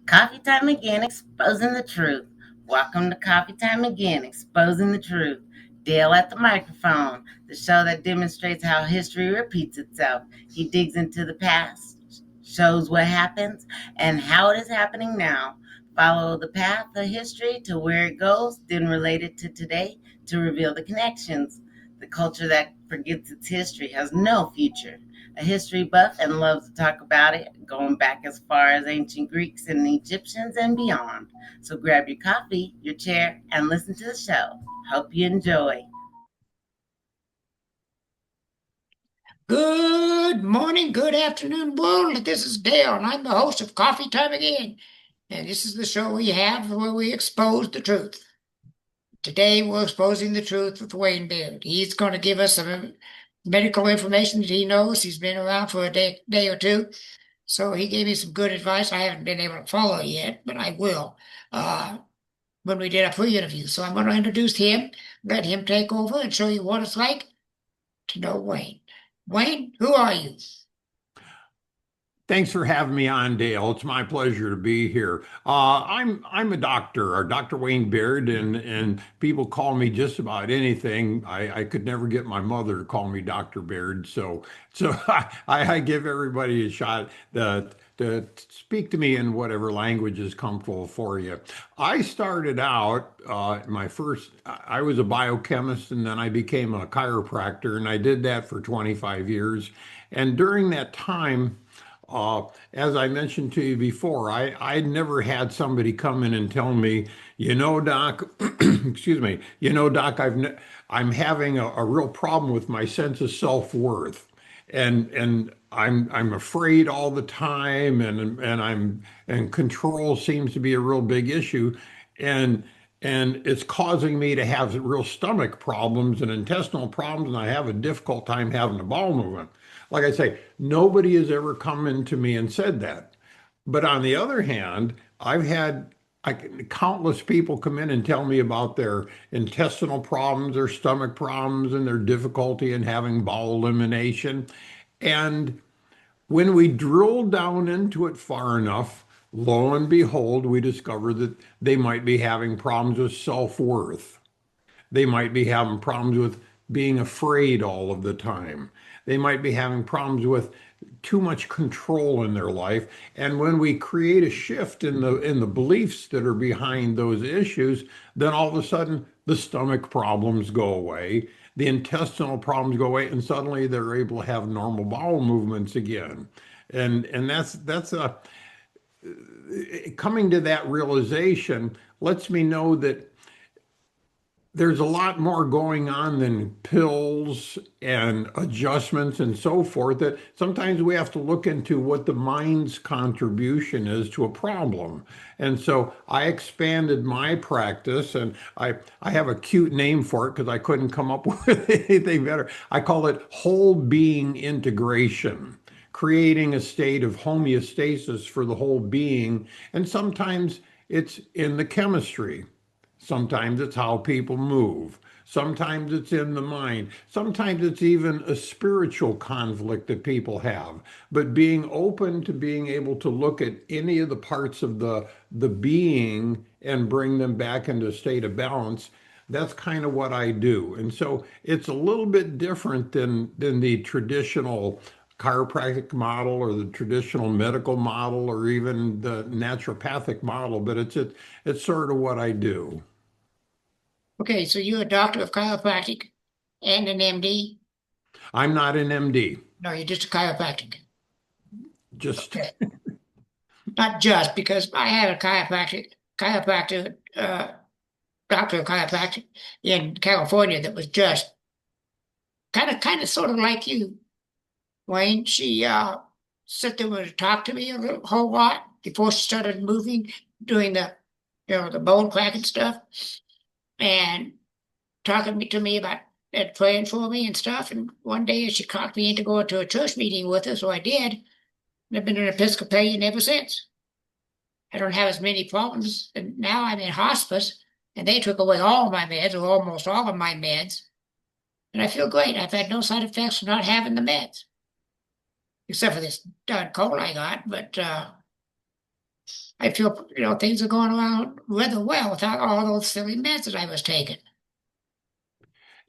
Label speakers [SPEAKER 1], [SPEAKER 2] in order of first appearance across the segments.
[SPEAKER 1] Coffee time again, exposing the truth. Welcome to Coffee Time Again, exposing the truth. Dale at the microphone, the show that demonstrates how history repeats itself. He digs into the past, shows what happens, and how it is happening now. Follow the path of history to where it goes, then relate it to today to reveal the connections. The culture that forgets its history has no future. A history buff and loves to talk about it, going back as far as ancient Greeks and Egyptians and beyond. So grab your coffee, your chair, and listen to the show. Hope you enjoy.
[SPEAKER 2] Good morning, good afternoon, world. This is Dale, and I'm the host of Coffee Time Again. And this is the show we have where we expose the truth. Today, we're exposing the truth with Wayne Baird. He's going to give us some medical information that he knows. He's been around for a day or two. So he gave me some good advice. I haven't been able to follow yet, but I will when we did a pre-interview. So I'm going to introduce him, let him take over and show you what it's like to know Wayne. Wayne, who are you?
[SPEAKER 3] Thanks for having me on, Dale. It's my pleasure to be here. I'm a doctor, or Dr. Wayne Baird, and people call me just about anything. I could never get my mother to call me Dr. Baird, so I give everybody a shot to speak to me in whatever language is comfortable for you. I started out I was a biochemist, and then I became a chiropractor, and I did that for 25 years. And during that time, as I mentioned to you before, I never had somebody come in and tell me, Doc, excuse me, Doc, I'm having a real problem with my sense of self-worth, and I'm afraid all the time, and control seems to be a real big issue, and it's causing me to have real stomach problems and intestinal problems, and I have a difficult time having a bowel movement. Like I say, nobody has ever come into me and said that. But on the other hand, I've had countless people come in and tell me about their intestinal problems, their stomach problems, and their difficulty in having bowel elimination. And when we drill down into it far enough, lo and behold, we discover that they might be having problems with self-worth. They might be having problems with being afraid all of the time. They might be having problems with too much control in their life. And when we create a shift in the beliefs that are behind those issues, then all of a sudden the stomach problems go away, the intestinal problems go away, and suddenly they're able to have normal bowel movements again. And that's a coming to that realization lets me know that there's a lot more going on than pills and adjustments and so forth, that sometimes we have to look into what the mind's contribution is to a problem. And so I expanded my practice, and I have a cute name for it because I couldn't come up with anything better. I call it whole being integration, creating a state of homeostasis for the whole being. And sometimes it's in the chemistry. Sometimes it's how people move. Sometimes it's in the mind. Sometimes it's even a spiritual conflict that people have. But being open to being able to look at any of the parts of the being and bring them back into a state of balance, that's kind of what I do. And so it's a little bit different than the traditional chiropractic model or the traditional medical model or even the naturopathic model, but it's sort of what I do.
[SPEAKER 2] Okay, so you're a doctor of chiropractic and an MD?
[SPEAKER 3] I'm not an MD,
[SPEAKER 2] No, you're just a chiropractic.
[SPEAKER 3] just
[SPEAKER 2] Okay. Not just because I had a chiropractor, doctor of chiropractic in California that was just kind of sort of like you, Wayne. She sat there and talked to me whole lot before she started moving, doing the bone cracking stuff, and talking to me about and praying for me and stuff. And one day she talked me into going to a church meeting with her, so I did. And I've been an Episcopalian ever since. I don't have as many problems, and now I'm in hospice, and they took away all my meds, or almost all of my meds, and I feel great. I've had no side effects from not having the meds, except for this darn cold I got. But I feel, things are going around rather well without all those silly meds that I was taking.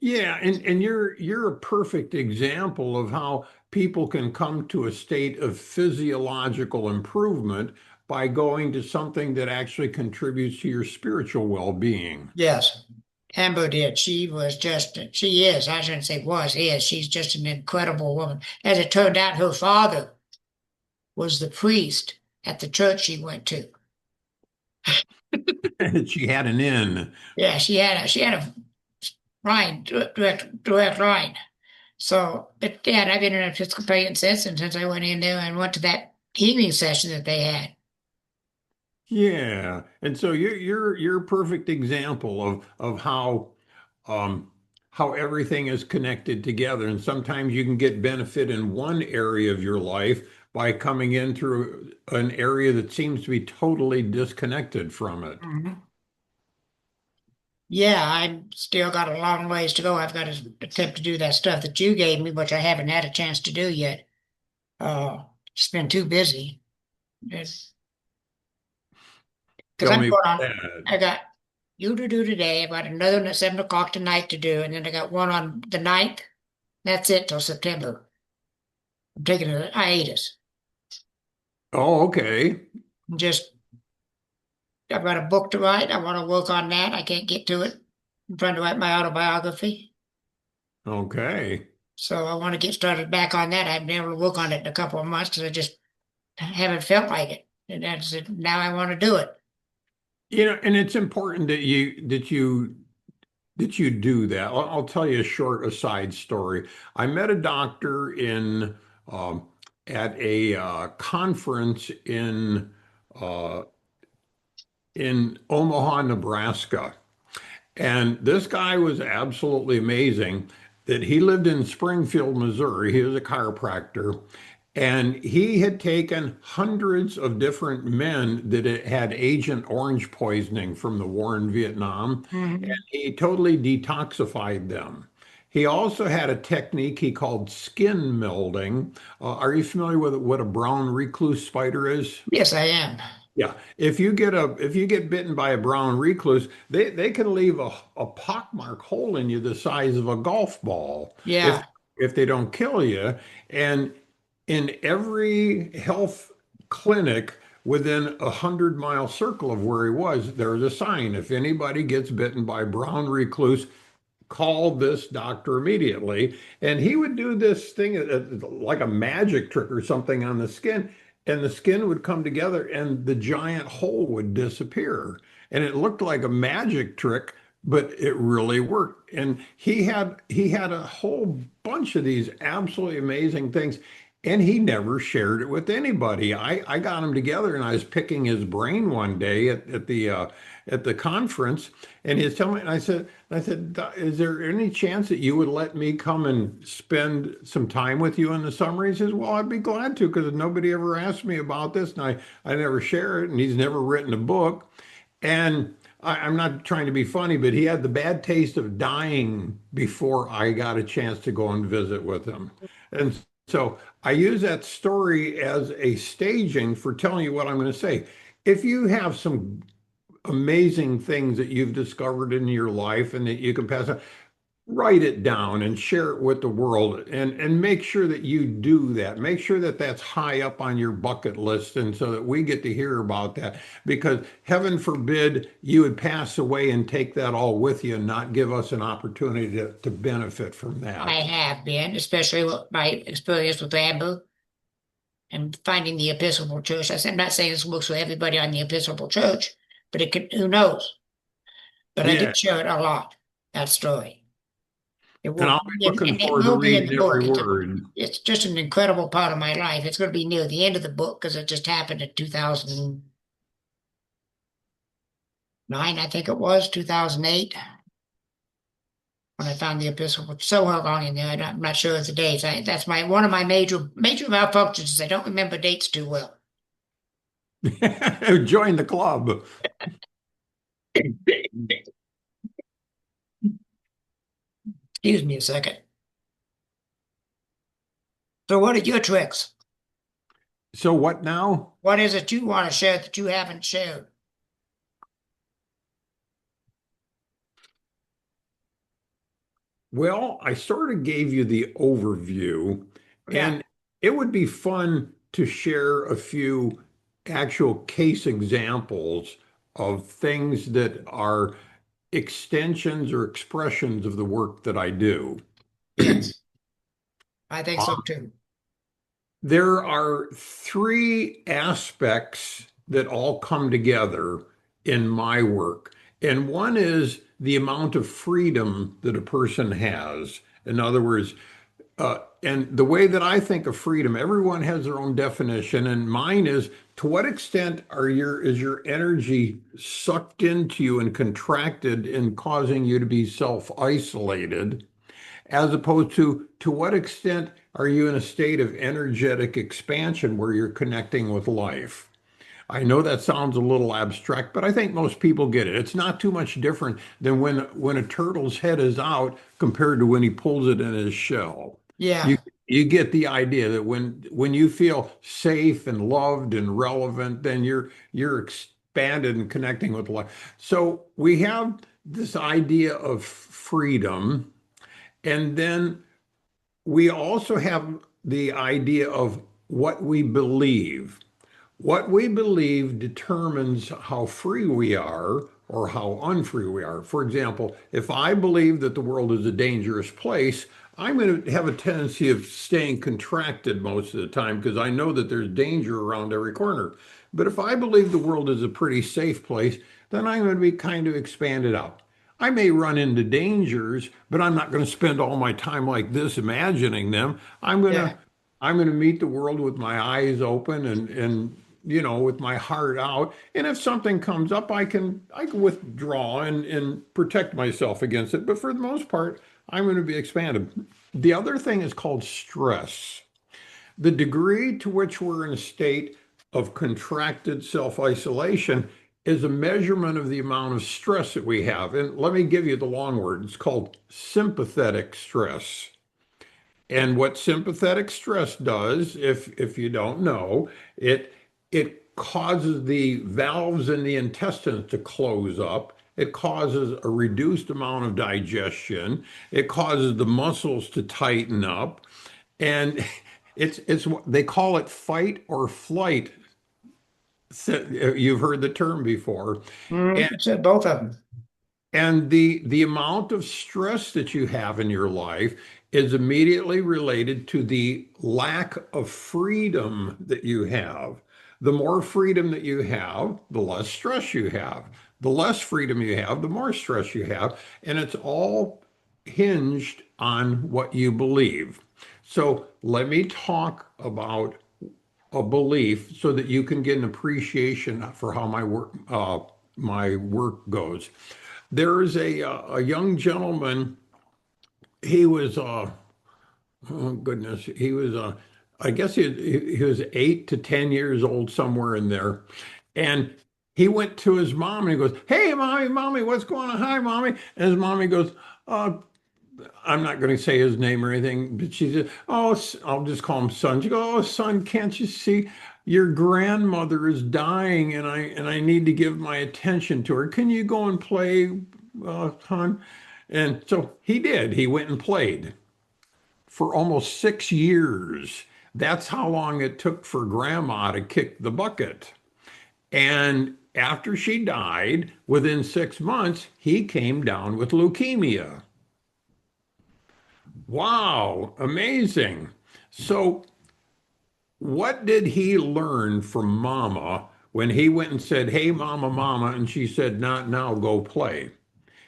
[SPEAKER 3] Yeah, and you're a perfect example of how people can come to a state of physiological improvement by going to something that actually contributes to your spiritual well-being.
[SPEAKER 2] Yes. Amber did. She is, I shouldn't say was, is. She's just an incredible woman. As it turned out, her father was the priest at the church she went to.
[SPEAKER 3] She had an in.
[SPEAKER 2] Yeah, she had a line, direct line. So, but yeah, and I've been an Episcopalian since I went in there and went to that healing session that they had.
[SPEAKER 3] Yeah, and so you're a perfect example of um, how everything is connected together. And sometimes you can get benefit in one area of your life by coming in through an area that seems to be totally disconnected from it.
[SPEAKER 2] Mhm. Yeah, I've still got a long ways to go. I've got to attempt to do that stuff that you gave me, which I haven't had a chance to do yet. Just been too busy. Because
[SPEAKER 3] Tell
[SPEAKER 2] I'm
[SPEAKER 3] me
[SPEAKER 2] going
[SPEAKER 3] about
[SPEAKER 2] on.
[SPEAKER 3] that.
[SPEAKER 2] I got you to do today. I've got another one at 7 o'clock tonight to do, and then I got one on the 9th. That's it till September. I'm taking a hiatus.
[SPEAKER 3] Oh, okay.
[SPEAKER 2] Just I've got a book to write. I want to work on that. I can't get to it. I'm trying to write my autobiography.
[SPEAKER 3] Okay.
[SPEAKER 2] So I want to get started back on that. I've been able to work on it in a couple of months because I just haven't felt like it. And that's it. Now I want to do it.
[SPEAKER 3] And it's important that you do that. I'll tell you a short aside story. I met a doctor um, at a conference uh, in Omaha, Nebraska. And this guy was absolutely amazing that he lived in Springfield, Missouri. He was a chiropractor. And he had taken hundreds of different men that had Agent Orange poisoning from the war in Vietnam, and
[SPEAKER 2] Mhm.
[SPEAKER 3] he totally detoxified them. He also had a technique he called skin melding. Are you familiar with what a brown recluse spider is?
[SPEAKER 2] Yes, I am.
[SPEAKER 3] Yeah, if you get bitten by a brown recluse, they can leave a pockmark hole in you the size of a golf ball if
[SPEAKER 2] Yeah.
[SPEAKER 3] if they don't kill you. And in every health clinic within 100-mile circle of where he was, there was a sign: if anybody gets bitten by brown recluse, call this doctor immediately. And he would do this thing like a magic trick or something on the skin, and the skin would come together and the giant hole would disappear. And it looked like a magic trick, but it really worked. And he had a whole bunch of these absolutely amazing things. And he never shared it with anybody. I got him together and I was picking his brain one day at the conference, and he's telling me, and I said, is there any chance that you would let me come and spend some time with you in the summer? He says, well, I'd be glad to, because nobody ever asked me about this, and I never share it, and he's never written a book. And I'm not trying to be funny, but he had the bad taste of dying before I got a chance to go and visit with him. And so I use that story as a staging for telling you what I'm going to say. If you have some amazing things that you've discovered in your life and that you can pass on, write it down and share it with the world, and make sure that you do that. Make sure that that's high up on your bucket list, and so that we get to hear about that, because heaven forbid you would pass away and take that all with you and not give us an opportunity to benefit from
[SPEAKER 2] I
[SPEAKER 3] that.
[SPEAKER 2] have been, especially with my experience with Amber and finding the Episcopal Church. I'm not saying this works for everybody on the Episcopal Church, but it could, who knows? But I
[SPEAKER 3] Yeah,
[SPEAKER 2] did share it a lot, that story. It
[SPEAKER 3] and
[SPEAKER 2] will
[SPEAKER 3] I'll
[SPEAKER 2] be
[SPEAKER 3] be looking
[SPEAKER 2] and it
[SPEAKER 3] forward to
[SPEAKER 2] will be in the
[SPEAKER 3] reading every
[SPEAKER 2] book.
[SPEAKER 3] word.
[SPEAKER 2] It's just an incredible part of my life. It's going to be near the end of the book because it just happened in 2009, I think it was 2008, when I found the Episcopal. So long in there, I'm not sure of the dates. That's one of my major malfunctions is I don't remember dates too well.
[SPEAKER 3] Join the club.
[SPEAKER 2] Excuse me a second. So what are your tricks?
[SPEAKER 3] So what now?
[SPEAKER 2] What is it you want to share that you haven't shared?
[SPEAKER 3] Well, I sort of gave you the overview,
[SPEAKER 2] Yeah.
[SPEAKER 3] and it would be fun to share a few actual case examples of things that are extensions or expressions of the work that I do.
[SPEAKER 2] Yes, I think so
[SPEAKER 3] Um,
[SPEAKER 2] too.
[SPEAKER 3] there are three aspects that all come together in my work. And one is the amount of freedom that a person has. In other words, and the way that I think of freedom, everyone has their own definition, and mine is to what extent is your energy sucked into you and contracted and causing you to be self-isolated, as opposed to what extent are you in a state of energetic expansion where you're connecting with life? I know that sounds a little abstract, but I think most people get it. It's not too much different than when a turtle's head is out compared to when he pulls it in his shell. You
[SPEAKER 2] Yeah,
[SPEAKER 3] you get the idea that when you feel safe and loved and relevant, then you're expanded and connecting with life. So we have this idea of freedom, and then we also have the idea of what we believe. What we believe determines how free we are or how unfree we are. For example, if I believe that the world is a dangerous place, I'm going to have a tendency of staying contracted most of the time because I know that there's danger around every corner. But if I believe the world is a pretty safe place, then I'm going to be kind of expanded out. I may run into dangers, but I'm not going to spend all my time like this imagining them.
[SPEAKER 2] yeah,
[SPEAKER 3] I'm going to meet the world with my eyes open and with my heart out. And if something comes up, I can withdraw and protect myself against it. But for the most part, I'm going to be expanded. The other thing is called stress. The degree to which we're in a state of contracted self-isolation is a measurement of the amount of stress that we have. And let me give you the long word. It's called sympathetic stress. And what sympathetic stress does, if you don't know, it causes the valves in the intestines to close up. It causes a reduced amount of digestion. It causes the muscles to tighten up. And it's they call it fight or flight. You've heard the term before. And
[SPEAKER 2] so both of them.
[SPEAKER 3] And the amount of stress that you have in your life is immediately related to the lack of freedom that you have. The more freedom that you have, the less stress you have. The less freedom you have, the more stress you have. And it's all hinged on what you believe. So let me talk about a belief so that you can get an appreciation for how my work goes. There is a young gentleman. He was oh goodness, he was I guess he was 8 to 10 years old, somewhere in there, and he went to his mom and he goes, "Hey, mommy, what's going on? Hi, mommy." And his mommy goes, "Uh, I'm not going to say his name or anything, but she said, "Oh, I'll just call him son." She goes, "Oh, son, can't you see your grandmother is dying, and I need to give my attention to her. Can you go and play, son?" And so he did. He went and played for almost 6 years. That's how long it took for grandma to kick the bucket. And after she died, within 6 months, he came down with leukemia. Wow, amazing. So, what did he learn from Mama when he went and said, "Hey, Mama, Mama," and she said, "Not now, go play"?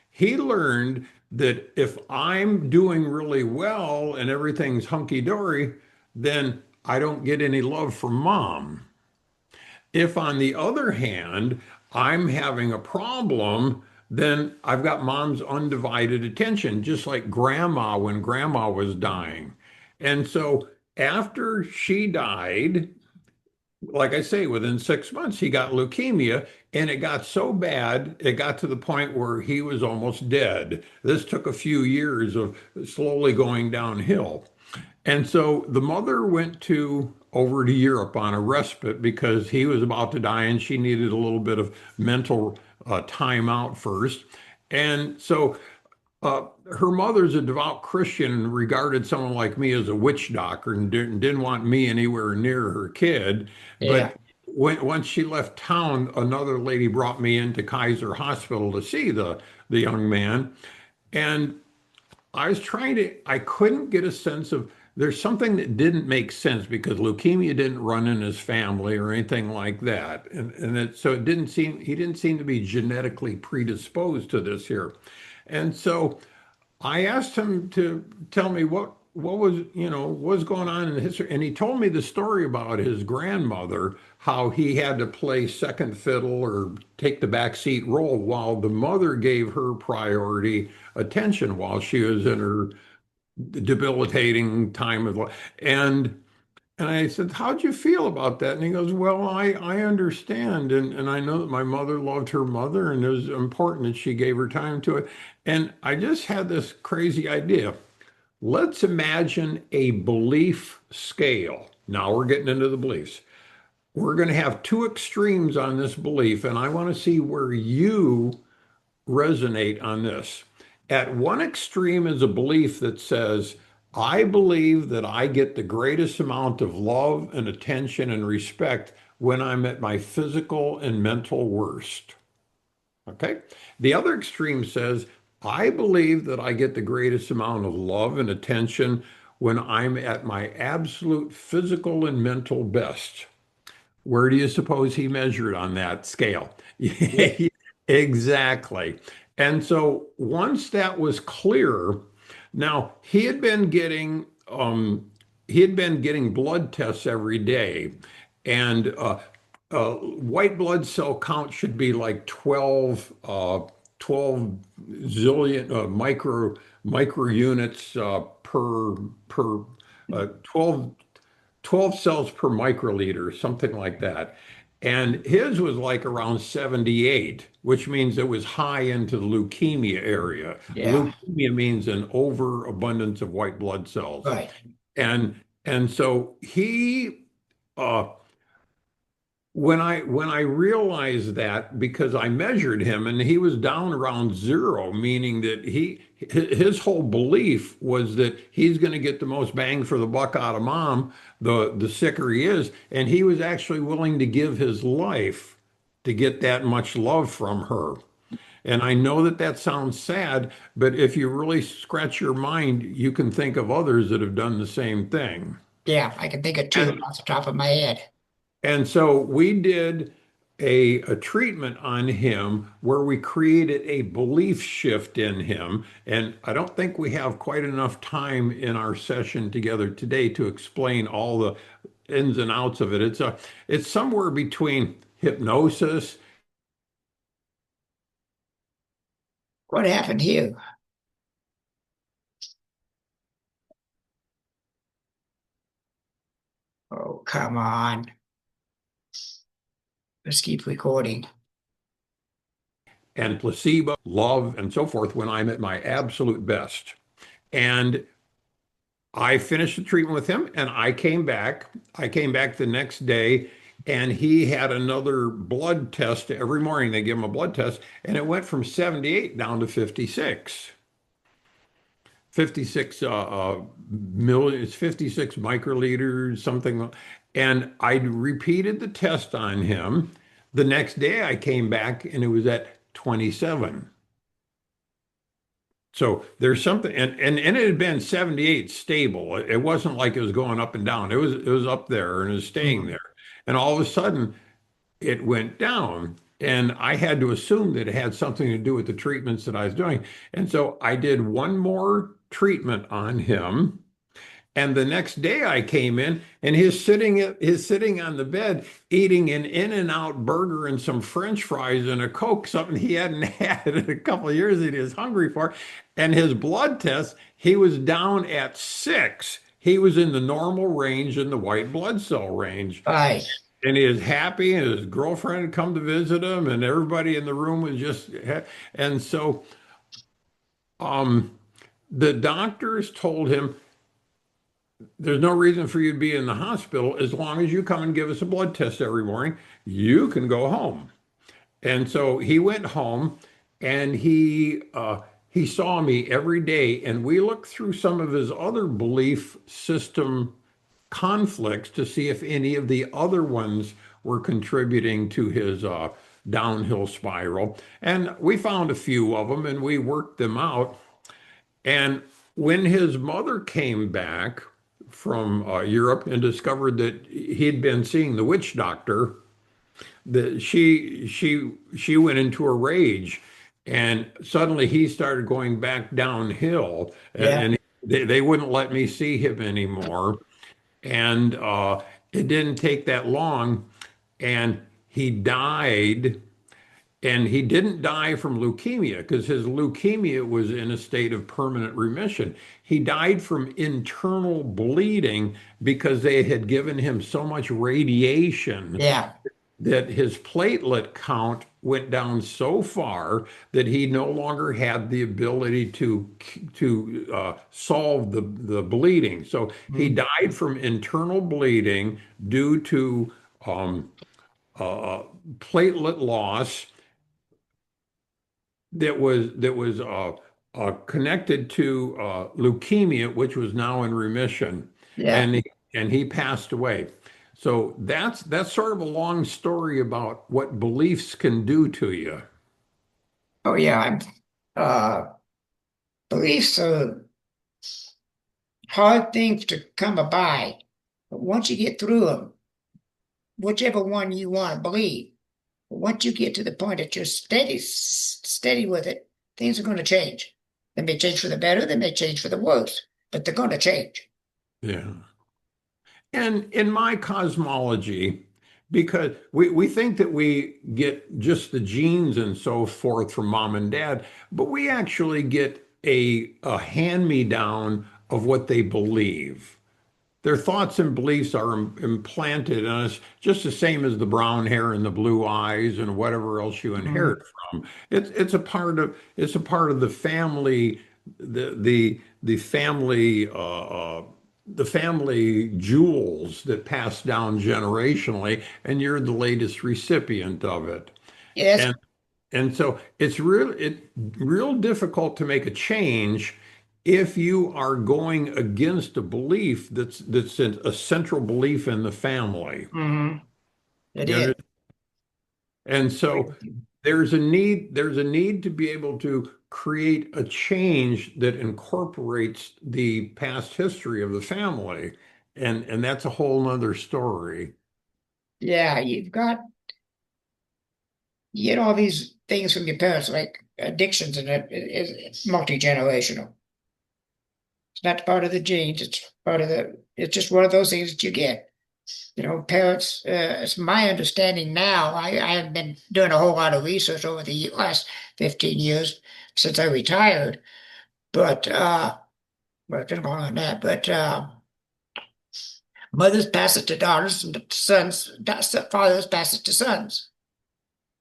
[SPEAKER 3] He learned that if I'm doing really well and everything's hunky-dory, then I don't get any love from Mom. If, on the other hand, I'm having a problem, then I've got Mom's undivided attention, just like Grandma when Grandma was dying. And so after she died, like I say, within 6 months, he got leukemia, and it got so bad, it got to the point where he was almost dead. This took a few years of slowly going downhill. And so the mother went to over to Europe on a respite because he was about to die and she needed a little bit of mental time out first. And so her mother's a devout Christian and regarded someone like me as a witch doctor and didn't want me anywhere near her kid.
[SPEAKER 2] Yeah.
[SPEAKER 3] But once she left town, another lady brought me into Kaiser Hospital to see the young man. And I couldn't get a sense of, there's something that didn't make sense because leukemia didn't run in his family or anything like that. So he didn't seem to be genetically predisposed to this here. And so I asked him to tell me what was, what was going on in history. And he told me the story about his grandmother, how he had to play second fiddle or take the backseat role while the mother gave her priority attention while she was in her debilitating time of life. And I said, how'd you feel about that? And he goes, well, I understand. And I know that my mother loved her mother and it was important that she gave her time to it. And I just had this crazy idea. Let's imagine a belief scale. Now we're getting into the beliefs. We're going to have two extremes on this belief, and I want to see where you resonate on this. At one extreme is a belief that says, I believe that I get the greatest amount of love and attention and respect when I'm at my physical and mental worst. Okay. The other extreme says, I believe that I get the greatest amount of love and attention when I'm at my absolute physical and mental best. Where do you suppose he measured on that scale?
[SPEAKER 2] Yeah.
[SPEAKER 3] Exactly. And so once that was clear, now he had been getting blood tests every day, and white blood cell count should be like 12 zillion micro units per 12 cells per microliter, something like that. And his was like around 78, which means it was high into the leukemia area.
[SPEAKER 2] Yeah.
[SPEAKER 3] Leukemia means an overabundance of white blood cells.
[SPEAKER 2] Right.
[SPEAKER 3] And so he uh, when I realized that, because I measured him and he was down around zero, meaning that his whole belief was that he's going to get the most bang for the buck out of mom, the sicker he is, and he was actually willing to give his life to get that much love from her. And I know that that sounds sad, but if you really scratch your mind, you can think of others that have done the same thing.
[SPEAKER 2] Yeah. I can think of two
[SPEAKER 3] And
[SPEAKER 2] off the top of my head.
[SPEAKER 3] And so we did a treatment on him where we created a belief shift in him. And I don't think we have quite enough time in our session together today to explain all the ins and outs of it. It's somewhere between hypnosis.
[SPEAKER 2] What happened here? Oh, come on. Let's keep recording.
[SPEAKER 3] And placebo, love, and so forth when I'm at my absolute best. And I finished the treatment with him and I came back. I came back the next day and he had another blood test every morning. They give him a blood test and it went from 78 down to 56. 56 million, it's 56 microliters, something. And I repeated the test on him. The next day I came back and it was at 27. So there's something, and it had been 78 stable. It wasn't like it was going up and down. It was up there and it was staying
[SPEAKER 2] Mhm.
[SPEAKER 3] there. And all of a sudden it went down. And I had to assume that it had something to do with the treatments that I was doing. And so I did one more treatment on him. And the next day I came in and he's sitting on the bed eating an In-N-Out burger and some French fries and a Coke, something he hadn't had in a couple of years that he was hungry for. And his blood test, he was down at 6. He was in the normal range in the white blood cell range.
[SPEAKER 2] Right.
[SPEAKER 3] And he was happy, and his girlfriend had come to visit him, and everybody in the room was just, and so um, the doctors told him, there's no reason for you to be in the hospital as long as you come and give us a blood test every morning. You can go home. And so he went home and he saw me every day, and we looked through some of his other belief system conflicts to see if any of the other ones were contributing to his downhill spiral. And we found a few of them and we worked them out. And when his mother came back from Europe and discovered that he'd been seeing the witch doctor, that she went into a rage, and suddenly he started going back downhill,
[SPEAKER 2] Yeah.
[SPEAKER 3] and they wouldn't let me see him anymore. And it didn't take that long, and he died. And he didn't die from leukemia because his leukemia was in a state of permanent remission. He died from internal bleeding because they had given him so much radiation
[SPEAKER 2] Yeah.
[SPEAKER 3] that his platelet count went down so far that he no longer had the ability to solve the bleeding. So he
[SPEAKER 2] Mhm.
[SPEAKER 3] died from internal bleeding due to uh, platelet loss that was connected to leukemia, which was now in remission,
[SPEAKER 2] Yeah.
[SPEAKER 3] and he passed away. So that's sort of a long story about what beliefs can do to you.
[SPEAKER 2] Oh yeah. Uh, Beliefs are hard things to come by, but once you get through them, whichever one you want to believe, but once you get to the point that you're steady with it, things are going to change. They may change for the better, they may change for the worse, but they're going to change.
[SPEAKER 3] Yeah. And in my cosmology, because we think that we get just the genes and so forth from mom and dad, but we actually get a hand-me-down of what they believe. Their thoughts and beliefs are implanted in us just the same as the brown hair and the blue eyes and whatever else you
[SPEAKER 2] Mhm.
[SPEAKER 3] inherit from. It's a part of the family, the family the family jewels that pass down generationally, and you're the latest recipient of it.
[SPEAKER 2] Yes.
[SPEAKER 3] And so it's real difficult to make a change if you are going against a belief that's a central belief in the family.
[SPEAKER 2] Hmm. It
[SPEAKER 3] You
[SPEAKER 2] is.
[SPEAKER 3] under- And so there's a need to be able to create a change that incorporates the past history of the family. And that's a whole nother story.
[SPEAKER 2] Yeah, you get all these things from your parents, like addictions, and it's multi-generational. It's not part of the genes. It's just one of those things that you get. Parents, it's my understanding now. I have been doing a whole lot of research over the last 15 years since I retired, but, well, it's been longer than that, but, mothers pass it to daughters and sons, fathers pass it to sons,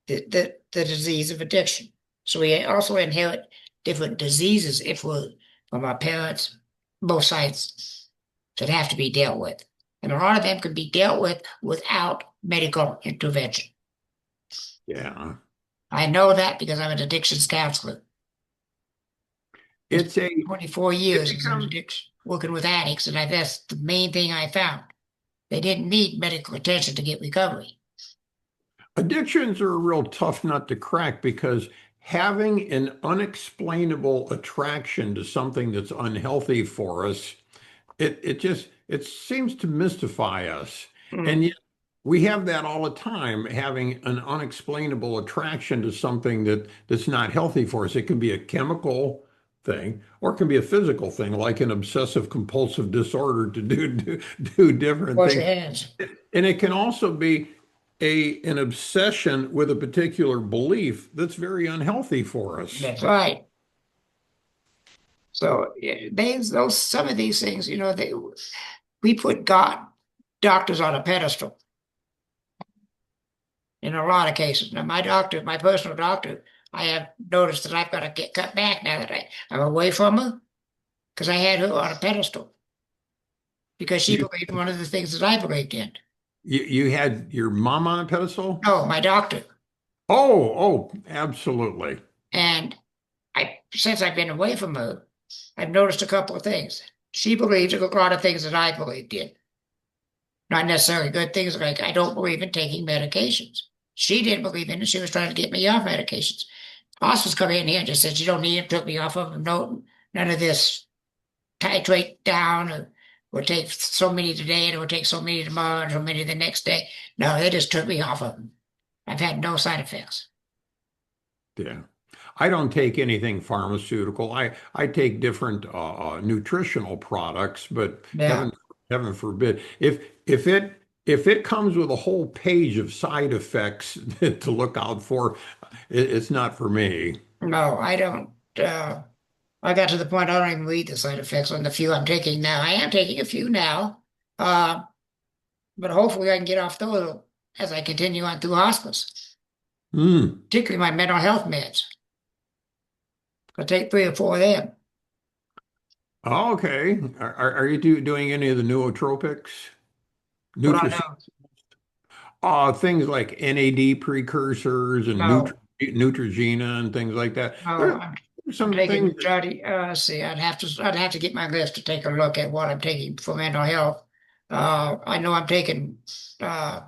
[SPEAKER 2] the disease of addiction. So we also inherit different diseases if we're from our parents, both sides, that have to be dealt with. And a lot of them can be dealt with without medical intervention.
[SPEAKER 3] Yeah.
[SPEAKER 2] I know that because I'm an addictions counselor.
[SPEAKER 3] It's a
[SPEAKER 2] 24
[SPEAKER 3] it
[SPEAKER 2] years as an
[SPEAKER 3] becomes
[SPEAKER 2] addiction, working with addicts, and that's the main thing I found. They didn't need medical attention to get recovery.
[SPEAKER 3] Addictions are a real tough nut to crack because having an unexplainable attraction to something that's unhealthy for us, it seems to mystify us. And
[SPEAKER 2] Mm.
[SPEAKER 3] yet we have that all the time, having an unexplainable attraction to something that's not healthy for us. It can be a chemical thing or it can be a physical thing, like an obsessive compulsive disorder to do different
[SPEAKER 2] Wash your
[SPEAKER 3] things.
[SPEAKER 2] hands.
[SPEAKER 3] And it can also be an obsession with a particular belief that's very unhealthy for us.
[SPEAKER 2] That's right. So yeah, those some of these things, we put God doctors on a pedestal in a lot of cases. Now, my personal doctor, I have noticed that I've got to get cut back now that I'm away from her because I had her on a pedestal. because she
[SPEAKER 3] You,
[SPEAKER 2] believed one of the things that I believed in.
[SPEAKER 3] you had your mom on a pedestal?
[SPEAKER 2] No, my doctor.
[SPEAKER 3] Oh, absolutely.
[SPEAKER 2] And since I've been away from her, I've noticed a couple of things. She believes in a lot of things that I believed in. Not necessarily good things, like I don't believe in taking medications. She didn't believe in it. She was trying to get me off medications. Hospice come in here and just said, you don't need them, took me off of them. No, none of this titrate down or take so many today and it will take so many tomorrow and so many the next day. No, they just took me off of them. I've had no side effects.
[SPEAKER 3] Yeah. I don't take anything pharmaceutical. I take different nutritional products, but
[SPEAKER 2] Yeah.
[SPEAKER 3] heaven forbid if it comes with a whole page of side effects to look out for, it's not for me.
[SPEAKER 2] No, I don't. I got to the point I don't even read the side effects on the few I'm taking now. I am taking a few now, uh, but hopefully I can get off those as I continue on through hospice,
[SPEAKER 3] Hmm.
[SPEAKER 2] particularly my mental health meds. I'll take 3 or 4 of them.
[SPEAKER 3] Okay. Are you doing any of the nootropics?
[SPEAKER 2] What I
[SPEAKER 3] Nutraceutical?
[SPEAKER 2] know.
[SPEAKER 3] Things like NAD precursors and
[SPEAKER 2] No,
[SPEAKER 3] Neutrogena and things like that.
[SPEAKER 2] no,
[SPEAKER 3] There are
[SPEAKER 2] I'm
[SPEAKER 3] some
[SPEAKER 2] taking
[SPEAKER 3] things that,
[SPEAKER 2] majority. See, I'd have to get my list to take a look at what I'm taking for mental health. I know I'm taking uh,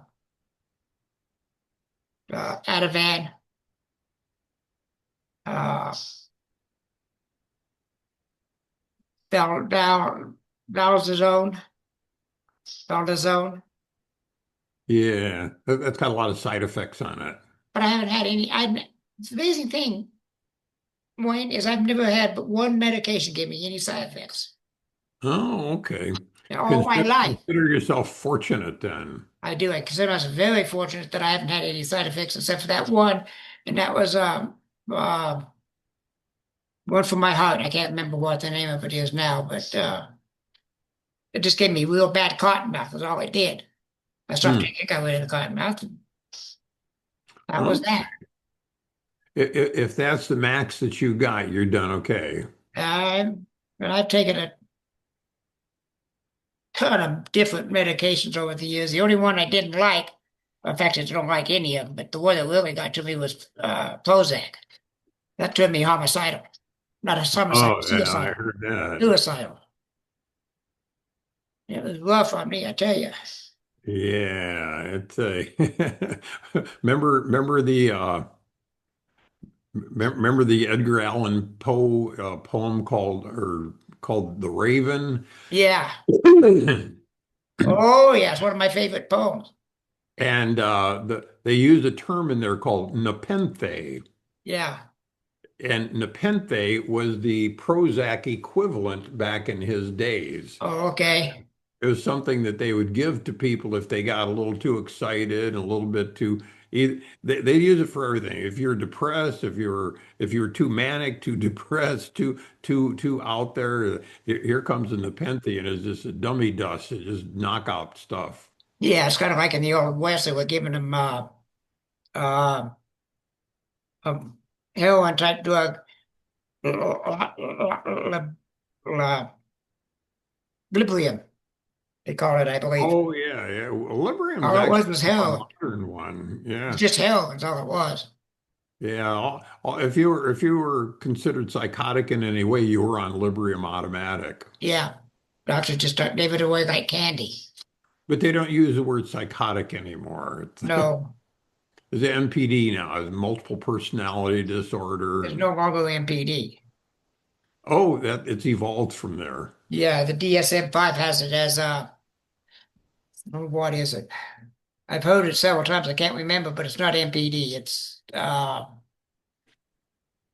[SPEAKER 2] Ativan, uh, Val, Val, Valzone, Valdazone,
[SPEAKER 3] yeah, that's got a lot of side effects on it.
[SPEAKER 2] but I haven't had any. It's the amazing thing, Wayne, is I've never had but one medication give me any side effects
[SPEAKER 3] Oh, okay.
[SPEAKER 2] all my life.
[SPEAKER 3] Consider yourself fortunate then.
[SPEAKER 2] I do. I consider myself very fortunate that I haven't had any side effects except for that one, and that was uh, one for my heart. I can't remember what the name of it is now, but it just gave me real bad cotton mouth. That's all it did. I stopped
[SPEAKER 3] Hmm.
[SPEAKER 2] taking, got rid of the cotton mouth, and that was
[SPEAKER 3] Okay.
[SPEAKER 2] that.
[SPEAKER 3] If that's the max that you got, you're done okay.
[SPEAKER 2] Um, and I've taken a ton of different medications over the years. The only one I didn't like, in fact, I don't like any of them, but the one that really got to me was Prozac. That turned me homicidal. Not a homicidal,
[SPEAKER 3] Oh, yeah, I
[SPEAKER 2] suicidal.
[SPEAKER 3] heard that.
[SPEAKER 2] Suicidal. It was rough on me, I tell you.
[SPEAKER 3] Yeah, it's a remember the Edgar Allan Poe poem called The Raven?
[SPEAKER 2] Yeah. Oh, yeah. It's one of my favorite poems.
[SPEAKER 3] And they use a term in there called nepenthe.
[SPEAKER 2] Yeah.
[SPEAKER 3] And nepenthe was the Prozac equivalent back in his days.
[SPEAKER 2] Oh, okay.
[SPEAKER 3] It was something that they would give to people if they got a little too excited and a little bit too. They use it for everything. If you're depressed, if you're too manic, too depressed, too out there, here comes the nepenthe and it's just a dummy dust. It just knockout stuff.
[SPEAKER 2] Yeah, it's kind of like in the Old West, they were giving them uh, a heroin type drug, Librium, they call it, I believe.
[SPEAKER 3] Oh yeah. Well, Librium's
[SPEAKER 2] All it
[SPEAKER 3] actually
[SPEAKER 2] was
[SPEAKER 3] a more
[SPEAKER 2] heroin.
[SPEAKER 3] modern one.
[SPEAKER 2] It's
[SPEAKER 3] Yeah.
[SPEAKER 2] just heroin, that's all it was.
[SPEAKER 3] Yeah. If you were considered psychotic in any way, you were on Librium automatic.
[SPEAKER 2] Yeah. Doctors just gave it away like candy.
[SPEAKER 3] But they don't use the word psychotic anymore.
[SPEAKER 2] No,
[SPEAKER 3] It's MPD now, it's multiple personality disorder,
[SPEAKER 2] there's
[SPEAKER 3] and
[SPEAKER 2] no longer MPD.
[SPEAKER 3] oh, that it's evolved from there.
[SPEAKER 2] Yeah, the DSM-5 has it as what is it? I've heard it several times. I can't remember, but it's not MPD. It's oh,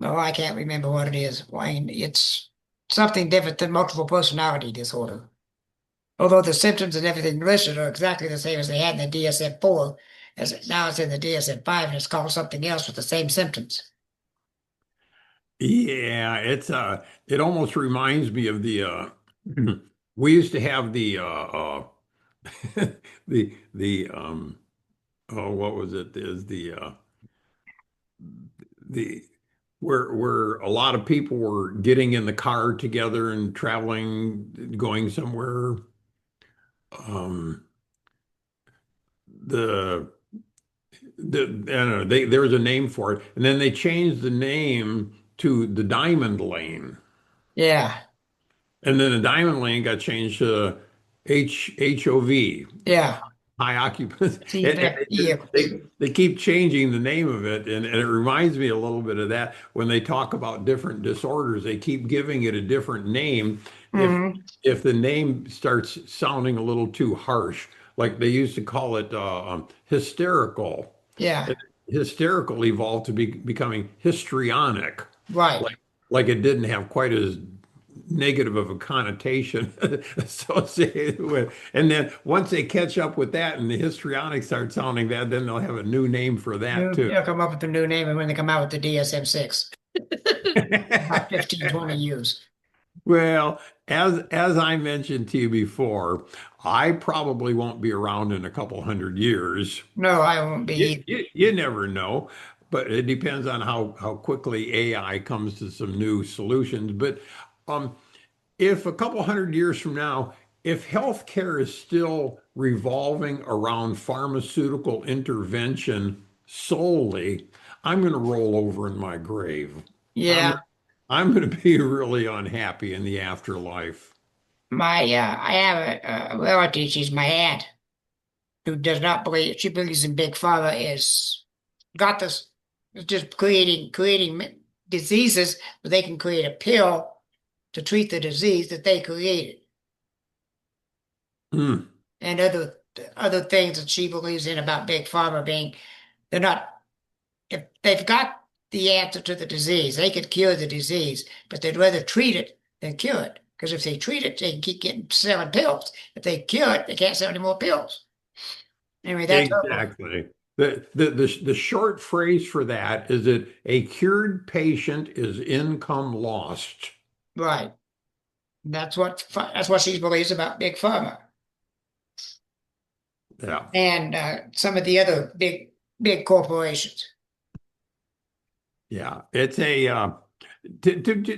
[SPEAKER 2] I can't remember what it is, Wayne. It's something different than multiple personality disorder. Although the symptoms and everything listed are exactly the same as they had in the DSM-4, now it's in the DSM-5 and it's called something else with the same symptoms.
[SPEAKER 3] Yeah, it almost reminds me of the we used to have the the oh what was it is the where a lot of people were getting in the car together and traveling going somewhere. um, the I don't know, there was a name for it, and then they changed the name to the Diamond Lane,
[SPEAKER 2] Yeah,
[SPEAKER 3] and then the Diamond Lane got changed to HOV,
[SPEAKER 2] yeah.
[SPEAKER 3] high occupancy, and
[SPEAKER 2] Feedback vehicles.
[SPEAKER 3] they keep changing the name of it, and it reminds me a little bit of that when they talk about different disorders, they keep giving it a different name if
[SPEAKER 2] Hmm.
[SPEAKER 3] the name starts sounding a little too harsh, like they used to call it hysterical.
[SPEAKER 2] Yeah,
[SPEAKER 3] And hysterical evolved to becoming histrionic,
[SPEAKER 2] right.
[SPEAKER 3] like it didn't have quite as negative of a connotation associated with. And then once they catch up with that and the histrionics start sounding bad, then they'll have a new name for that too.
[SPEAKER 2] They'll come up with a new name and when they come out with the DSM-6, about 15, 20 years.
[SPEAKER 3] Well, as I mentioned to you before, I probably won't be around in a couple hundred years.
[SPEAKER 2] No, I won't be
[SPEAKER 3] You,
[SPEAKER 2] either.
[SPEAKER 3] you never know, but it depends on how quickly AI comes to some new solutions. But um, if a couple hundred years from now, if healthcare is still revolving around pharmaceutical intervention solely, I'm going to roll over in my grave. I'm
[SPEAKER 2] Yeah,
[SPEAKER 3] I'm going to be really unhappy in the afterlife.
[SPEAKER 2] I have a relative, she's my aunt, who does not believe, she believes in big pharma is, got this, just creating diseases, but they can create a pill to treat the disease that they created.
[SPEAKER 3] Hmm.
[SPEAKER 2] And other things that she believes in about big pharma being they're not if they've got the answer to the disease, they could cure the disease, but they'd rather treat it than cure it. Because if they treat it, they can keep getting selling pills. If they cure it, they can't sell any more pills. Anyway, that's her belief.
[SPEAKER 3] Exactly. The short phrase for that is that a cured patient is income lost.
[SPEAKER 2] Right. That's what she believes about big pharma
[SPEAKER 3] Yeah.
[SPEAKER 2] and some of the other big corporations.
[SPEAKER 3] Yeah. It's a to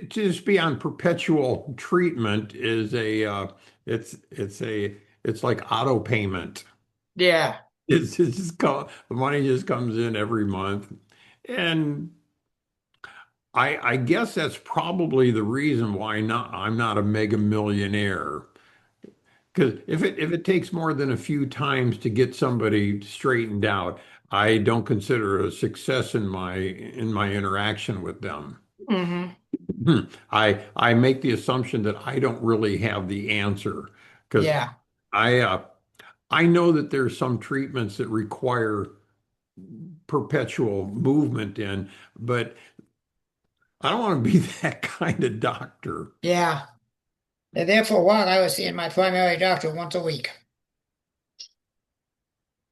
[SPEAKER 3] just be on perpetual treatment is a it's like auto payment.
[SPEAKER 2] Yeah,
[SPEAKER 3] It's just the money just comes in every month. And I guess that's probably the reason why not I'm not a mega millionaire. Because if it takes more than a few times to get somebody straightened out, I don't consider it a success in my interaction with them.
[SPEAKER 2] hmm,
[SPEAKER 3] I make the assumption that I don't really have the answer because
[SPEAKER 2] yeah,
[SPEAKER 3] I I know that there's some treatments that require perpetual movement in, but I don't want to be that kind of doctor.
[SPEAKER 2] yeah. And there for a while, I was seeing my primary doctor once a week.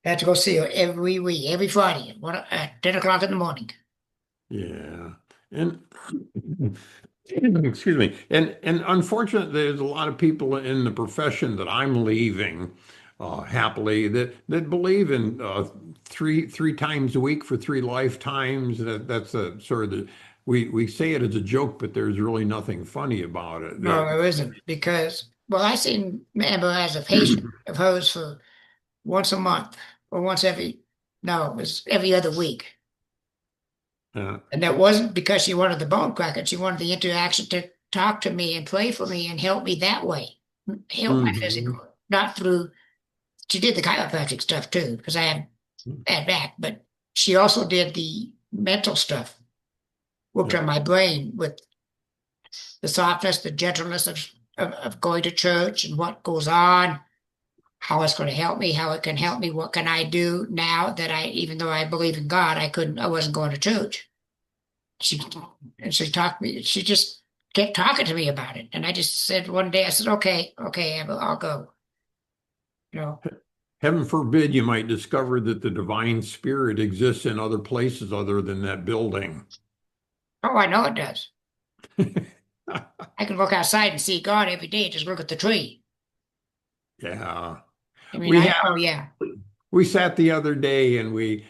[SPEAKER 2] I had to go see her every week, every Friday at 10 o'clock in the morning.
[SPEAKER 3] Yeah. And excuse me. And unfortunately, there's a lot of people in the profession that I'm leaving happily that believe in three times a week for three lifetimes. That's a sort of we say it as a joke, but there's really nothing funny about it.
[SPEAKER 2] No, there isn't because, well, I seen Amber as a patient of hers for once a month or no, it was every other week.
[SPEAKER 3] Uh,
[SPEAKER 2] And that wasn't because she wanted the bone cracker. She wanted the interaction to talk to me and pray for me and help me that way, help my
[SPEAKER 3] mhm.
[SPEAKER 2] physical, not through, she did the chiropractic stuff too, because I had bad back, but she also did the mental stuff, worked
[SPEAKER 3] Yeah.
[SPEAKER 2] on my brain with the softness, the gentleness of going to church and what goes on, how it's going to help me, how it can help me, what can I do now that even though I believe in God, I wasn't going to church. She, and she just kept talking to me about it. And I just said one day, I said, okay, Amber, I'll go. You know,
[SPEAKER 3] Heaven forbid you might discover that the divine spirit exists in other places other than that building.
[SPEAKER 2] oh, I know it does. I can look outside and see God every day, just look at the tree.
[SPEAKER 3] Yeah.
[SPEAKER 2] I mean,
[SPEAKER 3] We have
[SPEAKER 2] oh yeah,
[SPEAKER 3] we sat the other day and we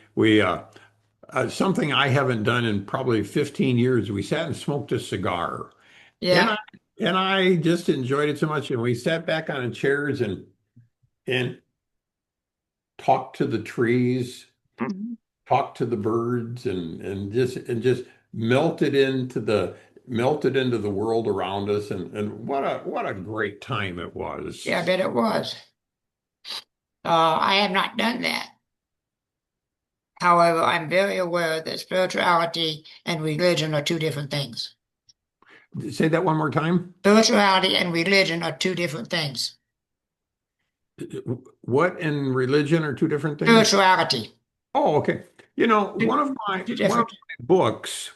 [SPEAKER 3] something I haven't done in probably 15 years. We sat and smoked a cigar. And
[SPEAKER 2] yeah,
[SPEAKER 3] I just enjoyed it so much. And we sat back on the chairs and talk to the trees,
[SPEAKER 2] Mhm.
[SPEAKER 3] talk to the birds, and just melted into the world around us, and what a great time it
[SPEAKER 2] Yeah, I
[SPEAKER 3] was.
[SPEAKER 2] bet it was. I have not done that. However, I'm very aware that spirituality and religion are two different things.
[SPEAKER 3] Say that one more time.
[SPEAKER 2] Spirituality and religion are two different things.
[SPEAKER 3] What and religion are two different things?
[SPEAKER 2] Spirituality,
[SPEAKER 3] Oh, okay.
[SPEAKER 2] two, two
[SPEAKER 3] One of
[SPEAKER 2] different.
[SPEAKER 3] my books,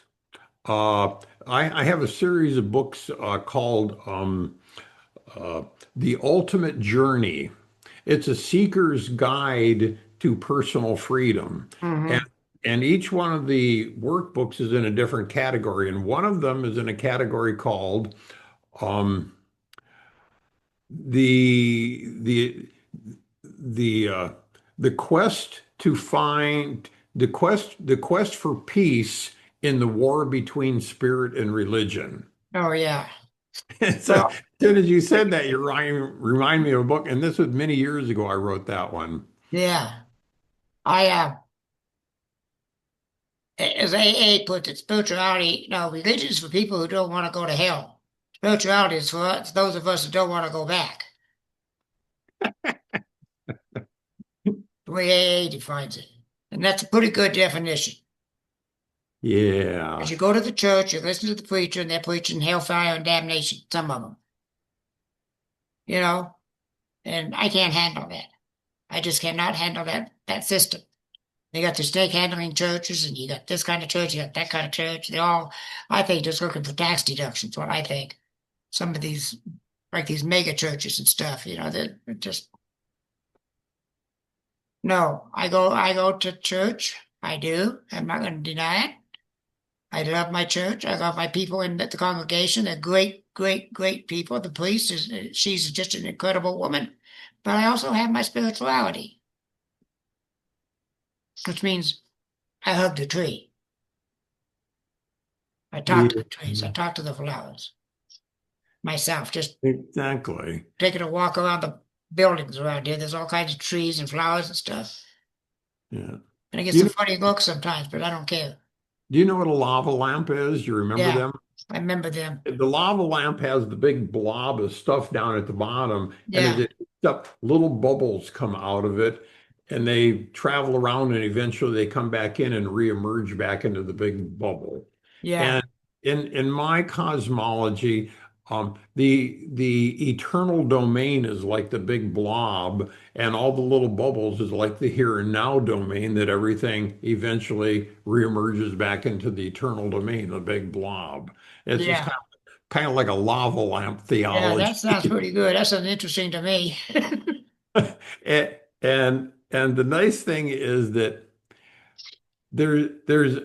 [SPEAKER 3] uh, I have a series of books called uh, The Ultimate Journey. It's a seeker's guide to personal freedom. And
[SPEAKER 2] Hmm.
[SPEAKER 3] and each one of the workbooks is in a different category. And one of them is in a category called um, the the uh, the quest to find the quest for peace in the war between spirit and religion.
[SPEAKER 2] Oh yeah.
[SPEAKER 3] So, as
[SPEAKER 2] Well,
[SPEAKER 3] soon as you said that, you remind me of a book, and this was many years ago. I wrote that one.
[SPEAKER 2] yeah. I as AA puts it, spirituality, no, religion is for people who don't want to go to hell. Spirituality is for us, those of us who don't want to go back. The way AA defines it. And that's a pretty good definition. Because
[SPEAKER 3] Yeah.
[SPEAKER 2] you go to the church, you listen to the preacher, and they're preaching hellfire and damnation, some of them, you know, and I can't handle that. I just cannot handle that system. They got the snake handling churches, and you got this kind of church, you got that kind of church. They're all, I think, just looking for tax deductions. What I think, some of these, like these mega churches and stuff, they're just no. I go to church. I do. I'm not going to deny it. I love my church. I love my people in the congregation. They're great, great, great people. The priest she's just an incredible woman. But I also have my spirituality, which means I hug the tree. I talk to
[SPEAKER 3] Yeah,
[SPEAKER 2] the trees. I talk to the flowers myself, just
[SPEAKER 3] exactly.
[SPEAKER 2] taking a walk around the buildings around here. There's all kinds of trees and flowers and stuff.
[SPEAKER 3] Yeah.
[SPEAKER 2] And I get
[SPEAKER 3] Do you
[SPEAKER 2] some
[SPEAKER 3] know,
[SPEAKER 2] funny looks sometimes, but I don't care.
[SPEAKER 3] do you know what a lava lamp is? You remember
[SPEAKER 2] Yeah,
[SPEAKER 3] them?
[SPEAKER 2] I remember them.
[SPEAKER 3] The lava lamp has the big blob of stuff down at the bottom, and as
[SPEAKER 2] Yeah,
[SPEAKER 3] it heats up, little bubbles come out of it, and they travel around, and eventually they come back in and reemerge back into the big bubble.
[SPEAKER 2] yeah,
[SPEAKER 3] And in my cosmology, the eternal domain is like the big blob, and all the little bubbles is like the here and now domain that everything eventually reemerges back into the eternal domain, the big blob. It's just
[SPEAKER 2] yeah.
[SPEAKER 3] kind of like a lava lamp
[SPEAKER 2] Yeah, that
[SPEAKER 3] theology.
[SPEAKER 2] sounds pretty good. That sounds interesting to me.
[SPEAKER 3] And the nice thing is that there's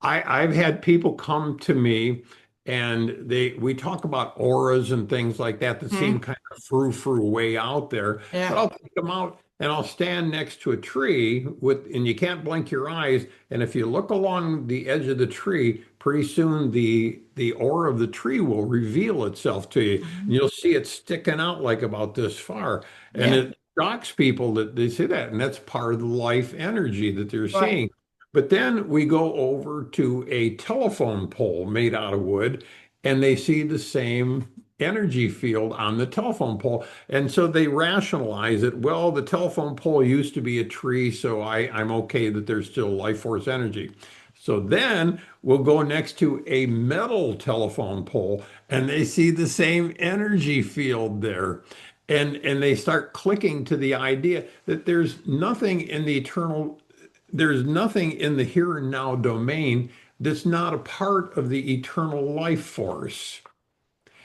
[SPEAKER 3] I've had people come to me and we talk about auras and things like that that seem
[SPEAKER 2] Hmm.
[SPEAKER 3] kind of frou-frou way out there, but
[SPEAKER 2] Yeah,
[SPEAKER 3] I'll take them out and I'll stand next to a tree and you can't blink your eyes. And if you look along the edge of the tree, pretty soon the aura of the tree will reveal itself to you. And
[SPEAKER 2] mhm.
[SPEAKER 3] you'll see it sticking out like about this far. And
[SPEAKER 2] Yeah,
[SPEAKER 3] it shocks people that they see that. And that's part of the life energy that they're
[SPEAKER 2] right.
[SPEAKER 3] seeing. But then we go over to a telephone pole made out of wood, and they see the same energy field on the telephone pole. And so they rationalize it. Well, the telephone pole used to be a tree, so I'm okay that there's still life force energy. So then we'll go next to a metal telephone pole, and they see the same energy field there. And they start clicking to the idea that there's nothing in the here and now domain that's not a part of the eternal life force.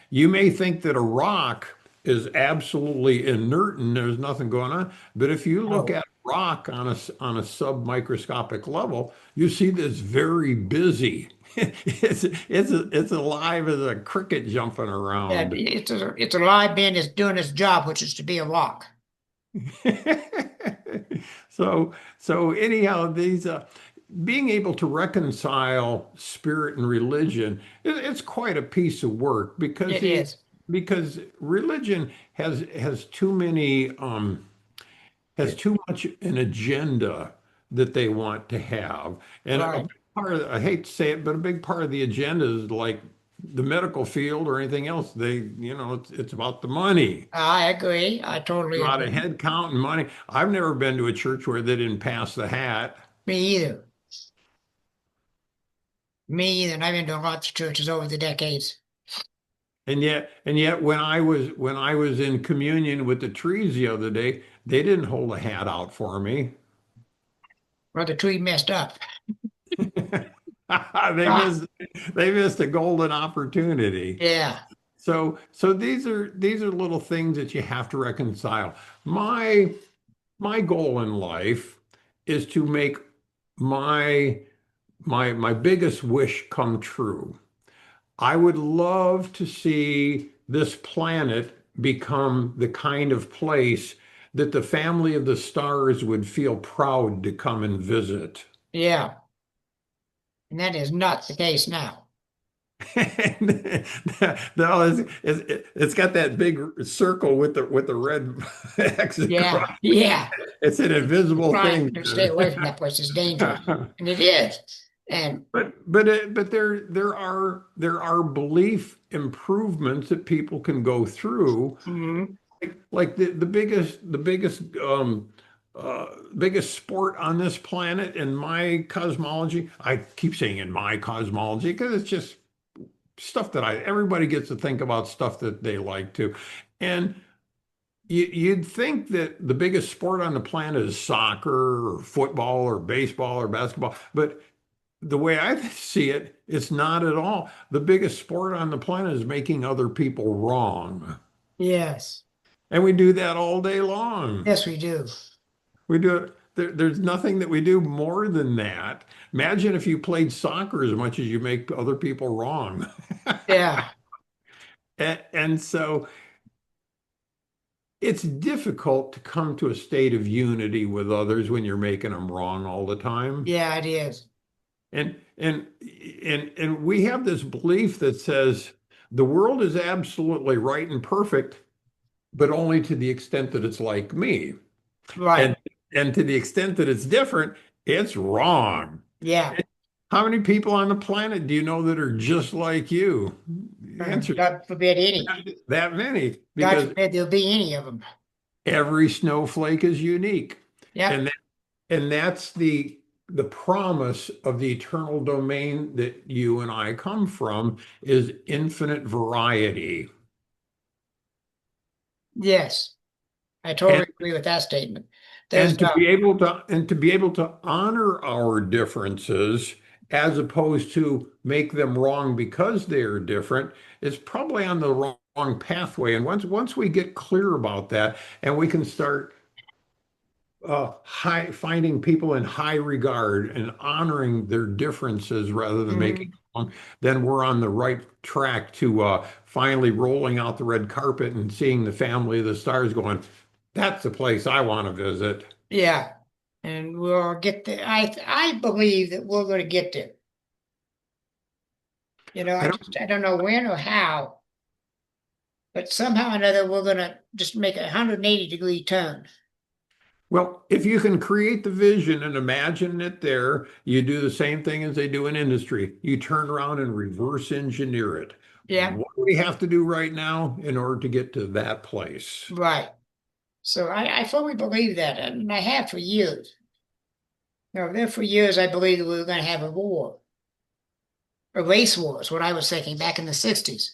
[SPEAKER 3] You may think that a rock is absolutely inert and there's nothing going on, but if you look
[SPEAKER 2] Oh,
[SPEAKER 3] at rock on a submicroscopic level, you see this very busy. It's alive as a cricket jumping
[SPEAKER 2] yeah.
[SPEAKER 3] around.
[SPEAKER 2] It's a live being that's doing its job, which is to be a rock.
[SPEAKER 3] So anyhow, these being able to reconcile spirit and religion, it's quite a piece of work because
[SPEAKER 2] It
[SPEAKER 3] the
[SPEAKER 2] is.
[SPEAKER 3] because religion has too many has too much an agenda that they want to have. And a
[SPEAKER 2] Right.
[SPEAKER 3] big part of, I hate to say it, but a big part of the agenda is like the medical field or anything else. It's about the money.
[SPEAKER 2] I agree. I totally
[SPEAKER 3] A lot of
[SPEAKER 2] agree.
[SPEAKER 3] head count and money. I've never been to a church where they didn't pass the hat.
[SPEAKER 2] Me either. Me either. And I've been to lots of churches over the decades.
[SPEAKER 3] And yet when I was in communion with the trees the other day, they didn't hold a hat out for me.
[SPEAKER 2] Well, the tree messed up.
[SPEAKER 3] They
[SPEAKER 2] Ah,
[SPEAKER 3] missed they missed a golden opportunity.
[SPEAKER 2] yeah.
[SPEAKER 3] So these are little things that you have to reconcile. My goal in life is to make my my biggest wish come true. I would love to see this planet become the kind of place that the family of the stars would feel proud to come and visit.
[SPEAKER 2] Yeah. And that is not the case now.
[SPEAKER 3] No, it's got that big circle with the red X
[SPEAKER 2] Yeah.
[SPEAKER 3] across.
[SPEAKER 2] Yeah.
[SPEAKER 3] It's an invisible
[SPEAKER 2] Trying
[SPEAKER 3] thing.
[SPEAKER 2] to stay away from that place is dangerous. And it is. And
[SPEAKER 3] But there are belief improvements that people can go through.
[SPEAKER 2] mhm,
[SPEAKER 3] Like the biggest sport on this planet in my cosmology. I keep saying in my cosmology because it's just stuff that everybody gets to think about stuff that they like to. And you'd think that the biggest sport on the planet is soccer or football or baseball or basketball, but the way I see it, it's not at all. The biggest sport on the planet is making other people wrong.
[SPEAKER 2] yes.
[SPEAKER 3] And we do that all day long.
[SPEAKER 2] Yes, we do.
[SPEAKER 3] We do it. There's nothing that we do more than that. Imagine if you played soccer as much as you make other people wrong.
[SPEAKER 2] Yeah.
[SPEAKER 3] And so it's difficult to come to a state of unity with others when you're making them wrong all the time.
[SPEAKER 2] Yeah, it is.
[SPEAKER 3] And and and we have this belief that says the world is absolutely right and perfect, but only to the extent that it's like me.
[SPEAKER 2] Right.
[SPEAKER 3] And and to the extent that it's different, it's wrong.
[SPEAKER 2] Yeah.
[SPEAKER 3] How many people on the planet do you know that are just like you? The answer is
[SPEAKER 2] God forbid any.
[SPEAKER 3] not that many,
[SPEAKER 2] God
[SPEAKER 3] because
[SPEAKER 2] forbid there'll be any of them.
[SPEAKER 3] every snowflake is unique.
[SPEAKER 2] Yep.
[SPEAKER 3] And that's the promise of the eternal domain that you and I come from is infinite variety.
[SPEAKER 2] Yes. I
[SPEAKER 3] And
[SPEAKER 2] totally agree with that statement. There's
[SPEAKER 3] and to be able to honor our differences as opposed to make them wrong because they are different is probably on the wrong pathway. And once we get clear about that and we can start finding people in high regard and honoring their differences rather than making
[SPEAKER 2] mhm,
[SPEAKER 3] them, then we're on the right track to finally rolling out the red carpet and seeing the family of the stars going, that's the place I want to visit.
[SPEAKER 2] yeah. And we'll get there. I believe that we're going to get there.
[SPEAKER 3] I don't,
[SPEAKER 2] I don't know when or how, but somehow or another we're going to just make a 180-degree turn.
[SPEAKER 3] well, if you can create the vision and imagine it there, you do the same thing as they do in industry. You turn around and reverse engineer it.
[SPEAKER 2] Yeah.
[SPEAKER 3] What do we have to do right now in order to get to that place?
[SPEAKER 2] Right. So I fully believe that, and I have for years. There for years I believed that we were going to have a war, a race war is what I was thinking back in the 60s.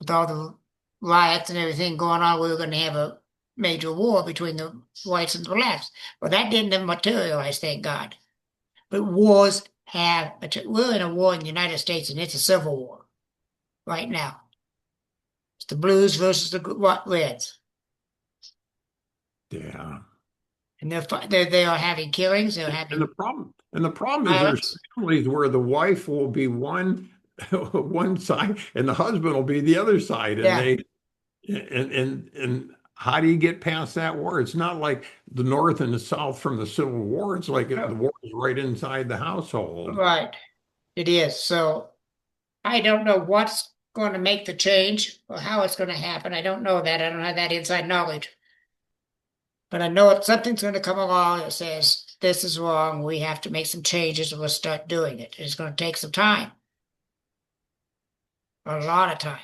[SPEAKER 2] With all the riots and everything going on, we were going to have a major war between the whites and the blacks. Well, that didn't materialize, thank God. But wars we're in a war in the United States, and it's a civil war right now. It's the blues versus the reds.
[SPEAKER 3] Yeah.
[SPEAKER 2] And they are having killings, they're
[SPEAKER 3] And the
[SPEAKER 2] having
[SPEAKER 3] problem, and the problem is there's
[SPEAKER 2] violence.
[SPEAKER 3] families where the wife will be one side and the husband will be the other side. And
[SPEAKER 2] Yeah.
[SPEAKER 3] they and how do you get past that war? It's not like the North and the South from the Civil War. It's like the war is right inside the household.
[SPEAKER 2] Right. It is. So I don't know what's going to make the change or how it's going to happen. I don't know that. I don't have that inside knowledge. But I know something's going to come along that says, this is wrong. We have to make some changes and we'll start doing it. It's going to take some time. A lot of time.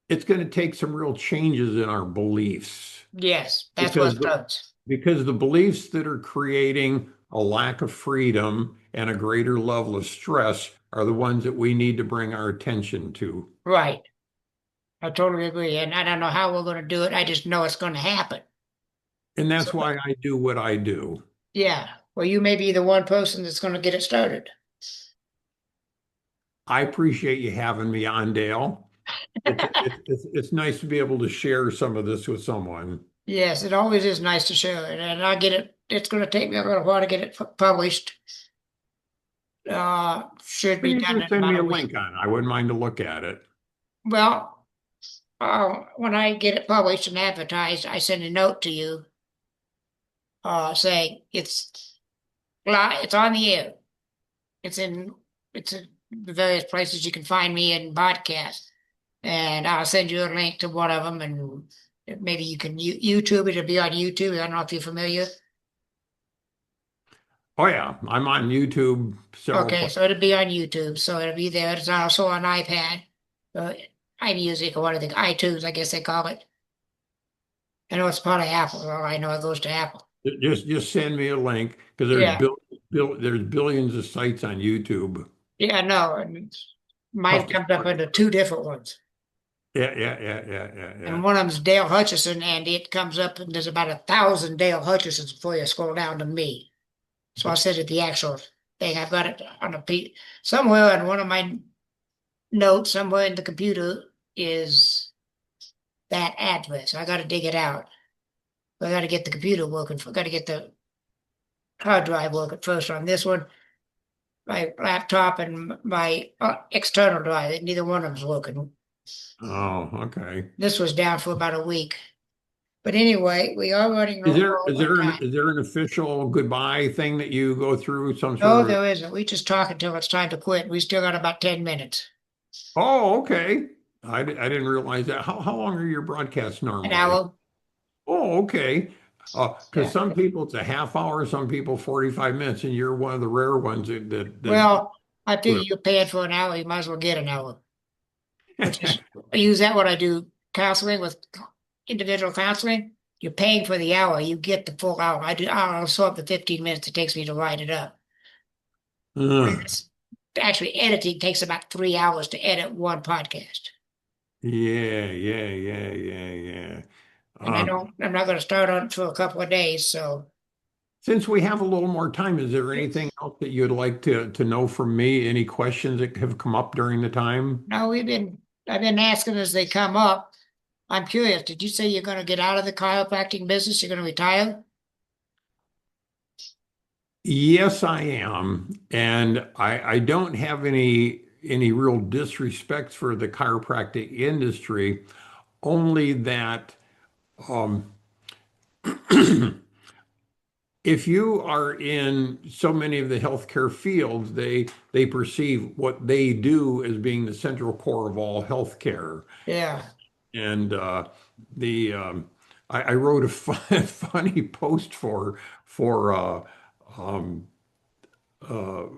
[SPEAKER 3] It's going to take some real changes in our beliefs
[SPEAKER 2] Yes, that's
[SPEAKER 3] because
[SPEAKER 2] what starts.
[SPEAKER 3] because the beliefs that are creating a lack of freedom and a greater level of stress are the ones that we need to bring our attention to.
[SPEAKER 2] Right. I totally agree. And I don't know how we're going to do it. I just know it's going to happen.
[SPEAKER 3] And
[SPEAKER 2] So,
[SPEAKER 3] that's why I do what I do.
[SPEAKER 2] yeah. Well, you may be the one person that's going to get it started.
[SPEAKER 3] I appreciate you having me on, Dale. It's nice to be able to share some of this with someone.
[SPEAKER 2] Yes, it always is nice to share it. And I get it. It's going to take me a little while to get it published. Should be
[SPEAKER 3] You
[SPEAKER 2] done
[SPEAKER 3] can
[SPEAKER 2] in
[SPEAKER 3] send
[SPEAKER 2] about
[SPEAKER 3] me
[SPEAKER 2] a
[SPEAKER 3] a
[SPEAKER 2] week.
[SPEAKER 3] link on it. I wouldn't mind to look at it.
[SPEAKER 2] Well, when I get it published and advertised, I send a note to you saying it's on the air. It's in the various places you can find me in podcasts, and I'll send you a link to one of them, and maybe you can YouTube it. It'll be on YouTube. I don't know if you're familiar.
[SPEAKER 3] Oh yeah, I'm on YouTube several
[SPEAKER 2] Okay,
[SPEAKER 3] places.
[SPEAKER 2] so it'll be on YouTube. So it'll be there. It's also on iPad, uh, iMusic, or what are they? iTunes, I guess they call it. I know it's part of Apple. Well, I know it goes to Apple.
[SPEAKER 3] Just send me a link because
[SPEAKER 2] Yeah,
[SPEAKER 3] there's billions of sites on YouTube.
[SPEAKER 2] yeah, no, and mine
[SPEAKER 3] Tough to
[SPEAKER 2] comes up
[SPEAKER 3] find.
[SPEAKER 2] into two different ones.
[SPEAKER 3] Yeah.
[SPEAKER 2] And one of them's Dale Hutchison, and it comes up, and there's about 1,000 Dale Hutchisons before you scroll down to me. So I'll send you the actual thing. I've got it on a piece somewhere on one of my notes, somewhere in the computer is that address. I got to dig it out. I got to get the computer working. I got to get the hard drive working first on this one, my laptop, and my external drive. Neither one of them's working.
[SPEAKER 3] Oh, okay.
[SPEAKER 2] This was down for about a week. But anyway, we are running
[SPEAKER 3] Is there
[SPEAKER 2] low
[SPEAKER 3] is
[SPEAKER 2] on
[SPEAKER 3] there
[SPEAKER 2] time.
[SPEAKER 3] an official goodbye thing that you go through? Some
[SPEAKER 2] No,
[SPEAKER 3] sort of.
[SPEAKER 2] there isn't. We just talk until it's time to quit. We still got about 10 minutes,
[SPEAKER 3] Oh, okay. I didn't realize that. How long are your broadcasts
[SPEAKER 2] an
[SPEAKER 3] normally?
[SPEAKER 2] hour.
[SPEAKER 3] Oh, okay. Because
[SPEAKER 2] Yeah.
[SPEAKER 3] some people it's a half hour, some people 45 minutes, and you're one of the rare ones that
[SPEAKER 2] Well, I figure you're paying for an hour, you might as well get an hour, which is, I use that when I do counseling with individual counseling. You're paying for the hour, you get the full hour. I'll absorb the 15 minutes it takes me to write it up.
[SPEAKER 3] Ugh.
[SPEAKER 2] Actually, editing takes about 3 hours to edit one podcast.
[SPEAKER 3] Yeah.
[SPEAKER 2] And I'm not going to start on it for a couple of days. So,
[SPEAKER 3] Since we have a little more time, is there anything else that you'd like to know from me? Any questions that have come up during the time?
[SPEAKER 2] no, I've been asking as they come up. I'm curious. Did you say you're going to get out of the chiropractic business? You're going to retire?
[SPEAKER 3] Yes, I am. And I don't have any real disrespect for the chiropractic industry, only that um, if you are in so many of the healthcare fields, they perceive what they do as being the central core of all healthcare.
[SPEAKER 2] Yeah.
[SPEAKER 3] And the I wrote a funny post um,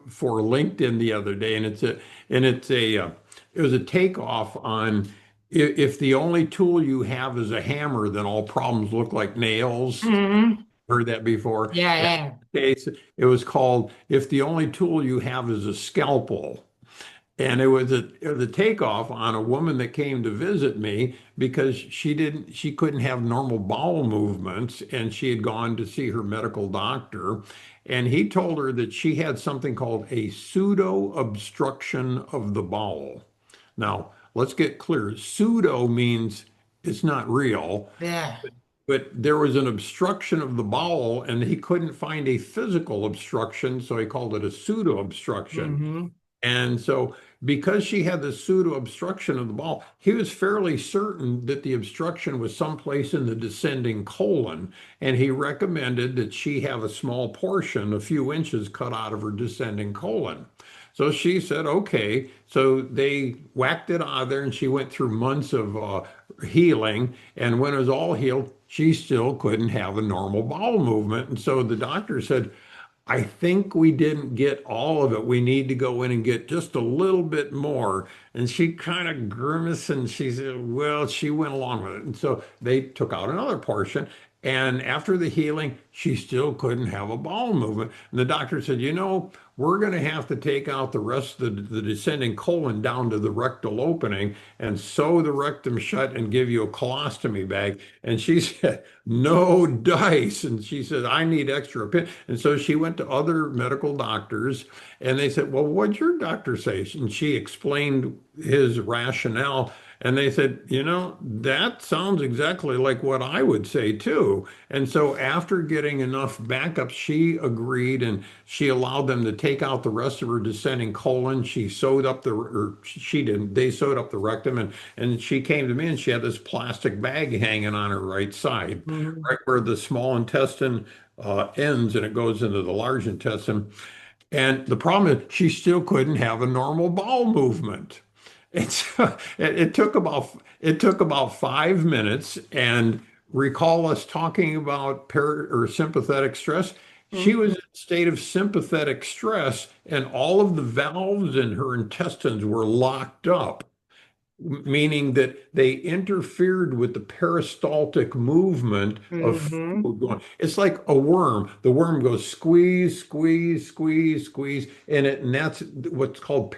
[SPEAKER 3] for LinkedIn the other day, and it was a takeoff on if the only tool you have is a hammer, then all problems look like nails.
[SPEAKER 2] Hmm.
[SPEAKER 3] Heard that before.
[SPEAKER 2] Yeah,
[SPEAKER 3] And
[SPEAKER 2] yeah.
[SPEAKER 3] it was called "If the only tool you have is a scalpel." And it was a takeoff on a woman that came to visit me because she couldn't have normal bowel movements, and she had gone to see her medical doctor, and he told her that she had something called a pseudo obstruction of the bowel. Now, let's get clear. Pseudo means it's not real,
[SPEAKER 2] Yeah.
[SPEAKER 3] but there was an obstruction of the bowel, and he couldn't find a physical obstruction, so he called it a pseudo obstruction.
[SPEAKER 2] Hmm.
[SPEAKER 3] And so, because she had the pseudo obstruction of the bowel, he was fairly certain that the obstruction was someplace in the descending colon. And he recommended that she have a small portion, a few inches cut out of her descending colon. So she said, okay. So they whacked it out of there, and she went through months of healing. And when it was all healed, she still couldn't have a normal bowel movement. And so the doctor said, I think we didn't get all of it. We need to go in and get just a little bit more. And she kind of grimaced and she said, well, she went along with it. And so they took out another portion. And after the healing, she still couldn't have a bowel movement. And the doctor said, we're going to have to take out the rest of the descending colon down to the rectal opening and sew the rectum shut and give you a colostomy bag. And she said, no dice. And she said, I need extra opinion. And so she went to other medical doctors and they said, well, what'd your doctor say? And she explained his rationale. And they said, that sounds exactly like what I would say too. And so after getting enough backup, she agreed and she allowed them to take out the rest of her descending colon. She sewed up or she didn't, they sewed up the rectum and she came to me and she had this plastic bag hanging on her right side,
[SPEAKER 2] Mhm.
[SPEAKER 3] right where the small intestine ends and it goes into the large intestine. And the problem is she still couldn't have a normal bowel movement. It's it took about 5 minutes, and recall us talking about para or sympathetic stress. She was
[SPEAKER 2] Mhm.
[SPEAKER 3] in a state of sympathetic stress, and all of the valves in her intestines were locked up, meaning that they interfered with the peristaltic movement of
[SPEAKER 2] Mhm.
[SPEAKER 3] food going. It's like a worm. The worm goes squeeze, squeeze, squeeze, squeeze, and that's what's called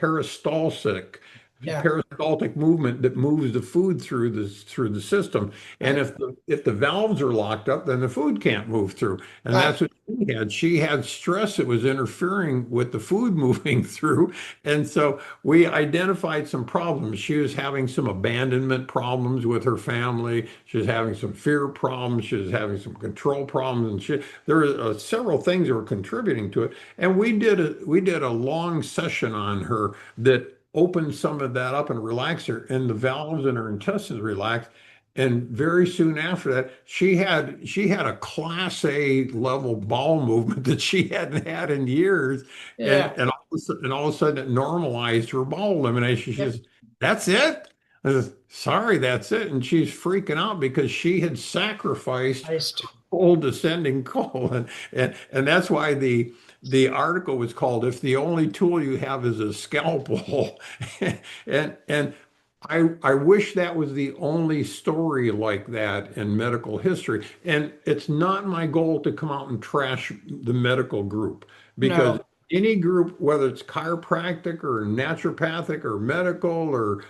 [SPEAKER 2] Yeah.
[SPEAKER 3] peristaltic movement that moves the food through the system. And
[SPEAKER 2] Right.
[SPEAKER 3] if the valves are locked up, then the food can't move through. And
[SPEAKER 2] Right.
[SPEAKER 3] that's what she had. She had stress that was interfering with the food moving through. And so we identified some problems. She was having some abandonment problems with her family. She was having some fear problems. She was having some control problems, and there were several things that were contributing to it. And we did a long session on her that opened some of that up and relaxed her, and the valves in her intestines relaxed. And very soon after that, she had a class A level bowel movement that she hadn't had in years,
[SPEAKER 2] Yeah.
[SPEAKER 3] and all of a sudden it normalized her bowel elimination. She
[SPEAKER 2] Yep.
[SPEAKER 3] says, "That's it." I said, "Sorry, that's it." And she's freaking out because she had sacrificed
[SPEAKER 2] Iced.
[SPEAKER 3] whole descending colon, and that's why the article was called "If the Only Tool You Have Is a Scalpel," and I wish that was the only story like that in medical history. And it's not my goal to come out and trash the medical group because
[SPEAKER 2] No.
[SPEAKER 3] any group, whether it's chiropractic or naturopathic or medical or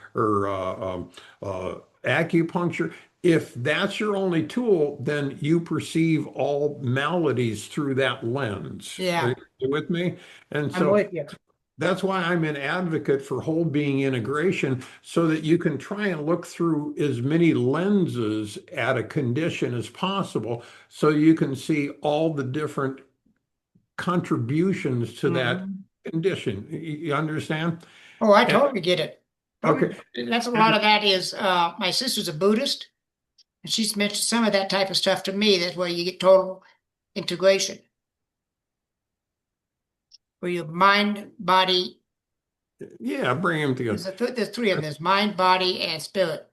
[SPEAKER 3] acupuncture, if that's your only tool, then you perceive all maladies through that lens. Are
[SPEAKER 2] Yeah.
[SPEAKER 3] you with me? And
[SPEAKER 2] I'm
[SPEAKER 3] so
[SPEAKER 2] with you.
[SPEAKER 3] that's why I'm an advocate for whole being integration so that you can try and look through as many lenses at a condition as possible so you can see all the different contributions to that
[SPEAKER 2] Mhm.
[SPEAKER 3] condition. You understand?
[SPEAKER 2] Oh, I
[SPEAKER 3] And,
[SPEAKER 2] totally get it. Totally.
[SPEAKER 3] okay.
[SPEAKER 2] That's a lot
[SPEAKER 3] And
[SPEAKER 2] of that is my sister's a Buddhist, and she's mentioned some of that type of stuff to me. That's where you get total integration, where your mind, body,
[SPEAKER 3] yeah, bring them together.
[SPEAKER 2] there's three of them. There's mind, body, and spirit.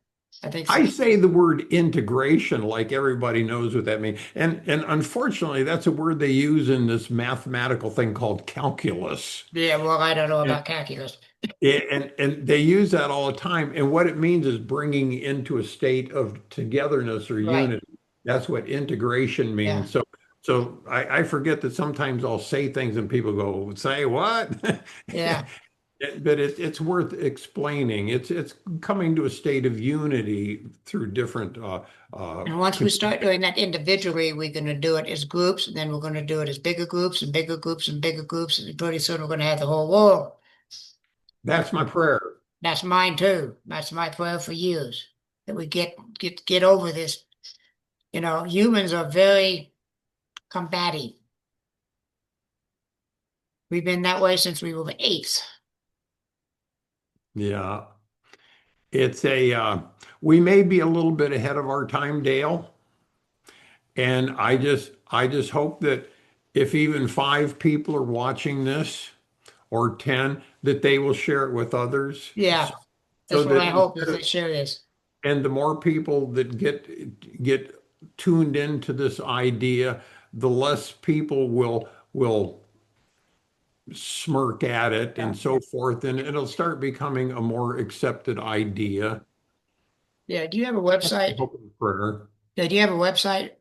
[SPEAKER 2] I think
[SPEAKER 3] I
[SPEAKER 2] so.
[SPEAKER 3] say the word integration like everybody knows what that means. And unfortunately, that's a word they use in this mathematical thing called calculus.
[SPEAKER 2] Yeah, well, I don't know
[SPEAKER 3] And,
[SPEAKER 2] about calculus.
[SPEAKER 3] and they use that all the time. And what it means is bringing into a state of togetherness or
[SPEAKER 2] Right.
[SPEAKER 3] unity. That's what integration
[SPEAKER 2] Yeah.
[SPEAKER 3] means. So I forget that sometimes I'll say things and people go, say what?
[SPEAKER 2] Yeah.
[SPEAKER 3] But it's worth explaining. It's coming to a state of unity through different uh,
[SPEAKER 2] And once we start doing that individually, we're going to do it as groups, and then we're going to do it as bigger groups and bigger groups and bigger groups. And pretty soon we're going to have the whole world.
[SPEAKER 3] that's my prayer.
[SPEAKER 2] That's mine too. That's my prayer for years that we get over this. You know, humans are very combative. We've been that way since we were apes.
[SPEAKER 3] Yeah. It's a we may be a little bit ahead of our time, Dale. And I just hope that if even five people are watching this, or 10, that they will share it with others.
[SPEAKER 2] Yeah,
[SPEAKER 3] So
[SPEAKER 2] that's what
[SPEAKER 3] that
[SPEAKER 2] I hope is they share this.
[SPEAKER 3] and the more people that get tuned into this idea, the less people will smirk at it
[SPEAKER 2] Yeah.
[SPEAKER 3] and so forth, and it'll start becoming a more accepted idea.
[SPEAKER 2] Yeah. Do you have a
[SPEAKER 3] That's the
[SPEAKER 2] website?
[SPEAKER 3] hope and prayer.
[SPEAKER 2] Yeah, do you have a website?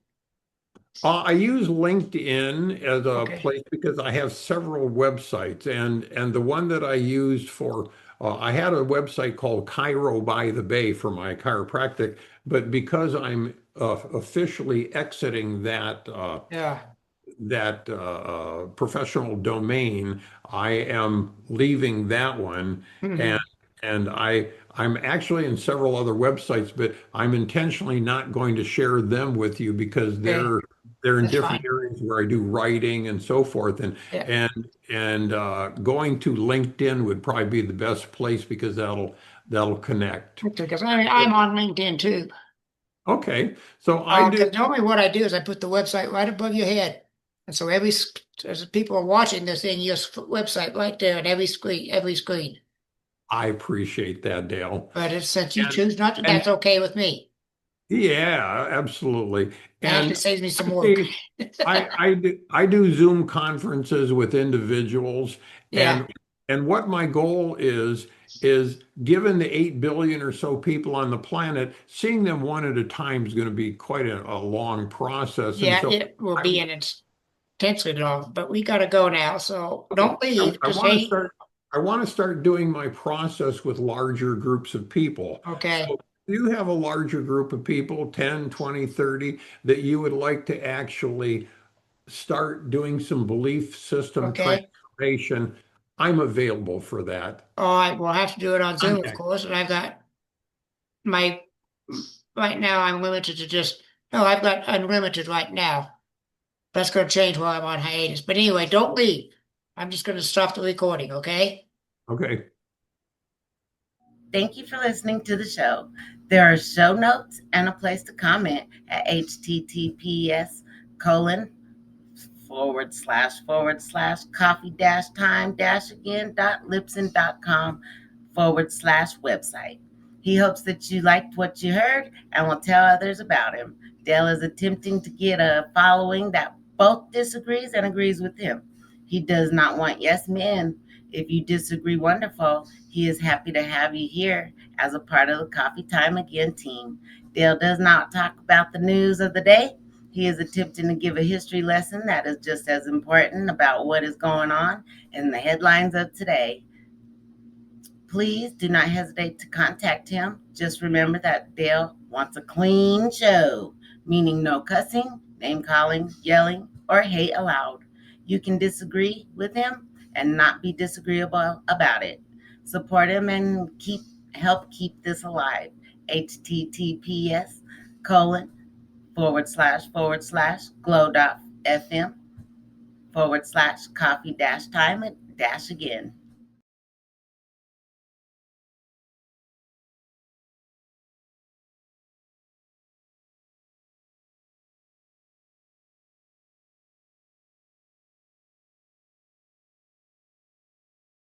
[SPEAKER 3] I use LinkedIn as a
[SPEAKER 2] Okay.
[SPEAKER 3] place because I have several websites, and the one that I used for I had a website called Chiro by the Bay for my chiropractic, but because I'm officially exiting
[SPEAKER 2] Yeah.
[SPEAKER 3] that professional domain, I am leaving that one, and
[SPEAKER 2] Hmm.
[SPEAKER 3] I'm actually in several other websites, but I'm intentionally not going to share them with you because
[SPEAKER 2] Okay.
[SPEAKER 3] they're in
[SPEAKER 2] That's
[SPEAKER 3] different
[SPEAKER 2] fine.
[SPEAKER 3] areas where I do writing and so forth,
[SPEAKER 2] Yeah.
[SPEAKER 3] and going to LinkedIn would probably be the best place because that'll connect.
[SPEAKER 2] Because I'm on LinkedIn too.
[SPEAKER 3] Okay, so I do.
[SPEAKER 2] Because normally what I do is I put the website right above your head. And so as people are watching this thing, your website right there on every screen.
[SPEAKER 3] I appreciate that, Dale.
[SPEAKER 2] But since you
[SPEAKER 3] And
[SPEAKER 2] choose not to,
[SPEAKER 3] and
[SPEAKER 2] that's okay with me.
[SPEAKER 3] yeah, absolutely.
[SPEAKER 2] It actually
[SPEAKER 3] And
[SPEAKER 2] saves me some
[SPEAKER 3] I
[SPEAKER 2] work.
[SPEAKER 3] see, I do Zoom conferences with individuals,
[SPEAKER 2] Yeah.
[SPEAKER 3] and what my goal is given the 8 billion or so people on the planet, seeing them one at a time is going to be quite a long process. And
[SPEAKER 2] Yeah,
[SPEAKER 3] so
[SPEAKER 2] it will
[SPEAKER 3] I,
[SPEAKER 2] be an intensely long, but we got to go now. So
[SPEAKER 3] okay,
[SPEAKER 2] don't leave.
[SPEAKER 3] I
[SPEAKER 2] Just
[SPEAKER 3] want to
[SPEAKER 2] hang.
[SPEAKER 3] start. I want to start doing my process with larger groups of people.
[SPEAKER 2] Okay.
[SPEAKER 3] So if you have a larger group of people, 10, 20, 30, that you would like to actually start doing some belief system
[SPEAKER 2] Okay.
[SPEAKER 3] transformation, I'm available for that.
[SPEAKER 2] All right. We'll have to do it on Zoom, of
[SPEAKER 3] Contact.
[SPEAKER 2] course. And I've got my, right now I'm limited to just, no, I've got unlimited right now. That's going to change while I'm on hiatus. But anyway, don't leave. I'm just going to stop the recording, okay?
[SPEAKER 3] Okay.
[SPEAKER 1] Thank you for listening to the show. There are show notes and a place to comment at https:// coffee time again.libsyn.com/ website. He hopes that you liked what you heard and will tell others about him. Dale is attempting to get a following that both disagrees and agrees with him. He does not want yes men. If you disagree, wonderful. He is happy to have you here as a part of the Coffee Time Again team. Dale does not talk about the news of the day. He is attempting to give a history lesson that is just as important about what is going on in the headlines of today. Please do not hesitate to contact him. Just remember that Dale wants a clean show, meaning no cussing, name calling, yelling, or hate allowed. You can disagree with him and not be disagreeable about it. Support him and help keep this alive. https:// glow.fm / coffee time again.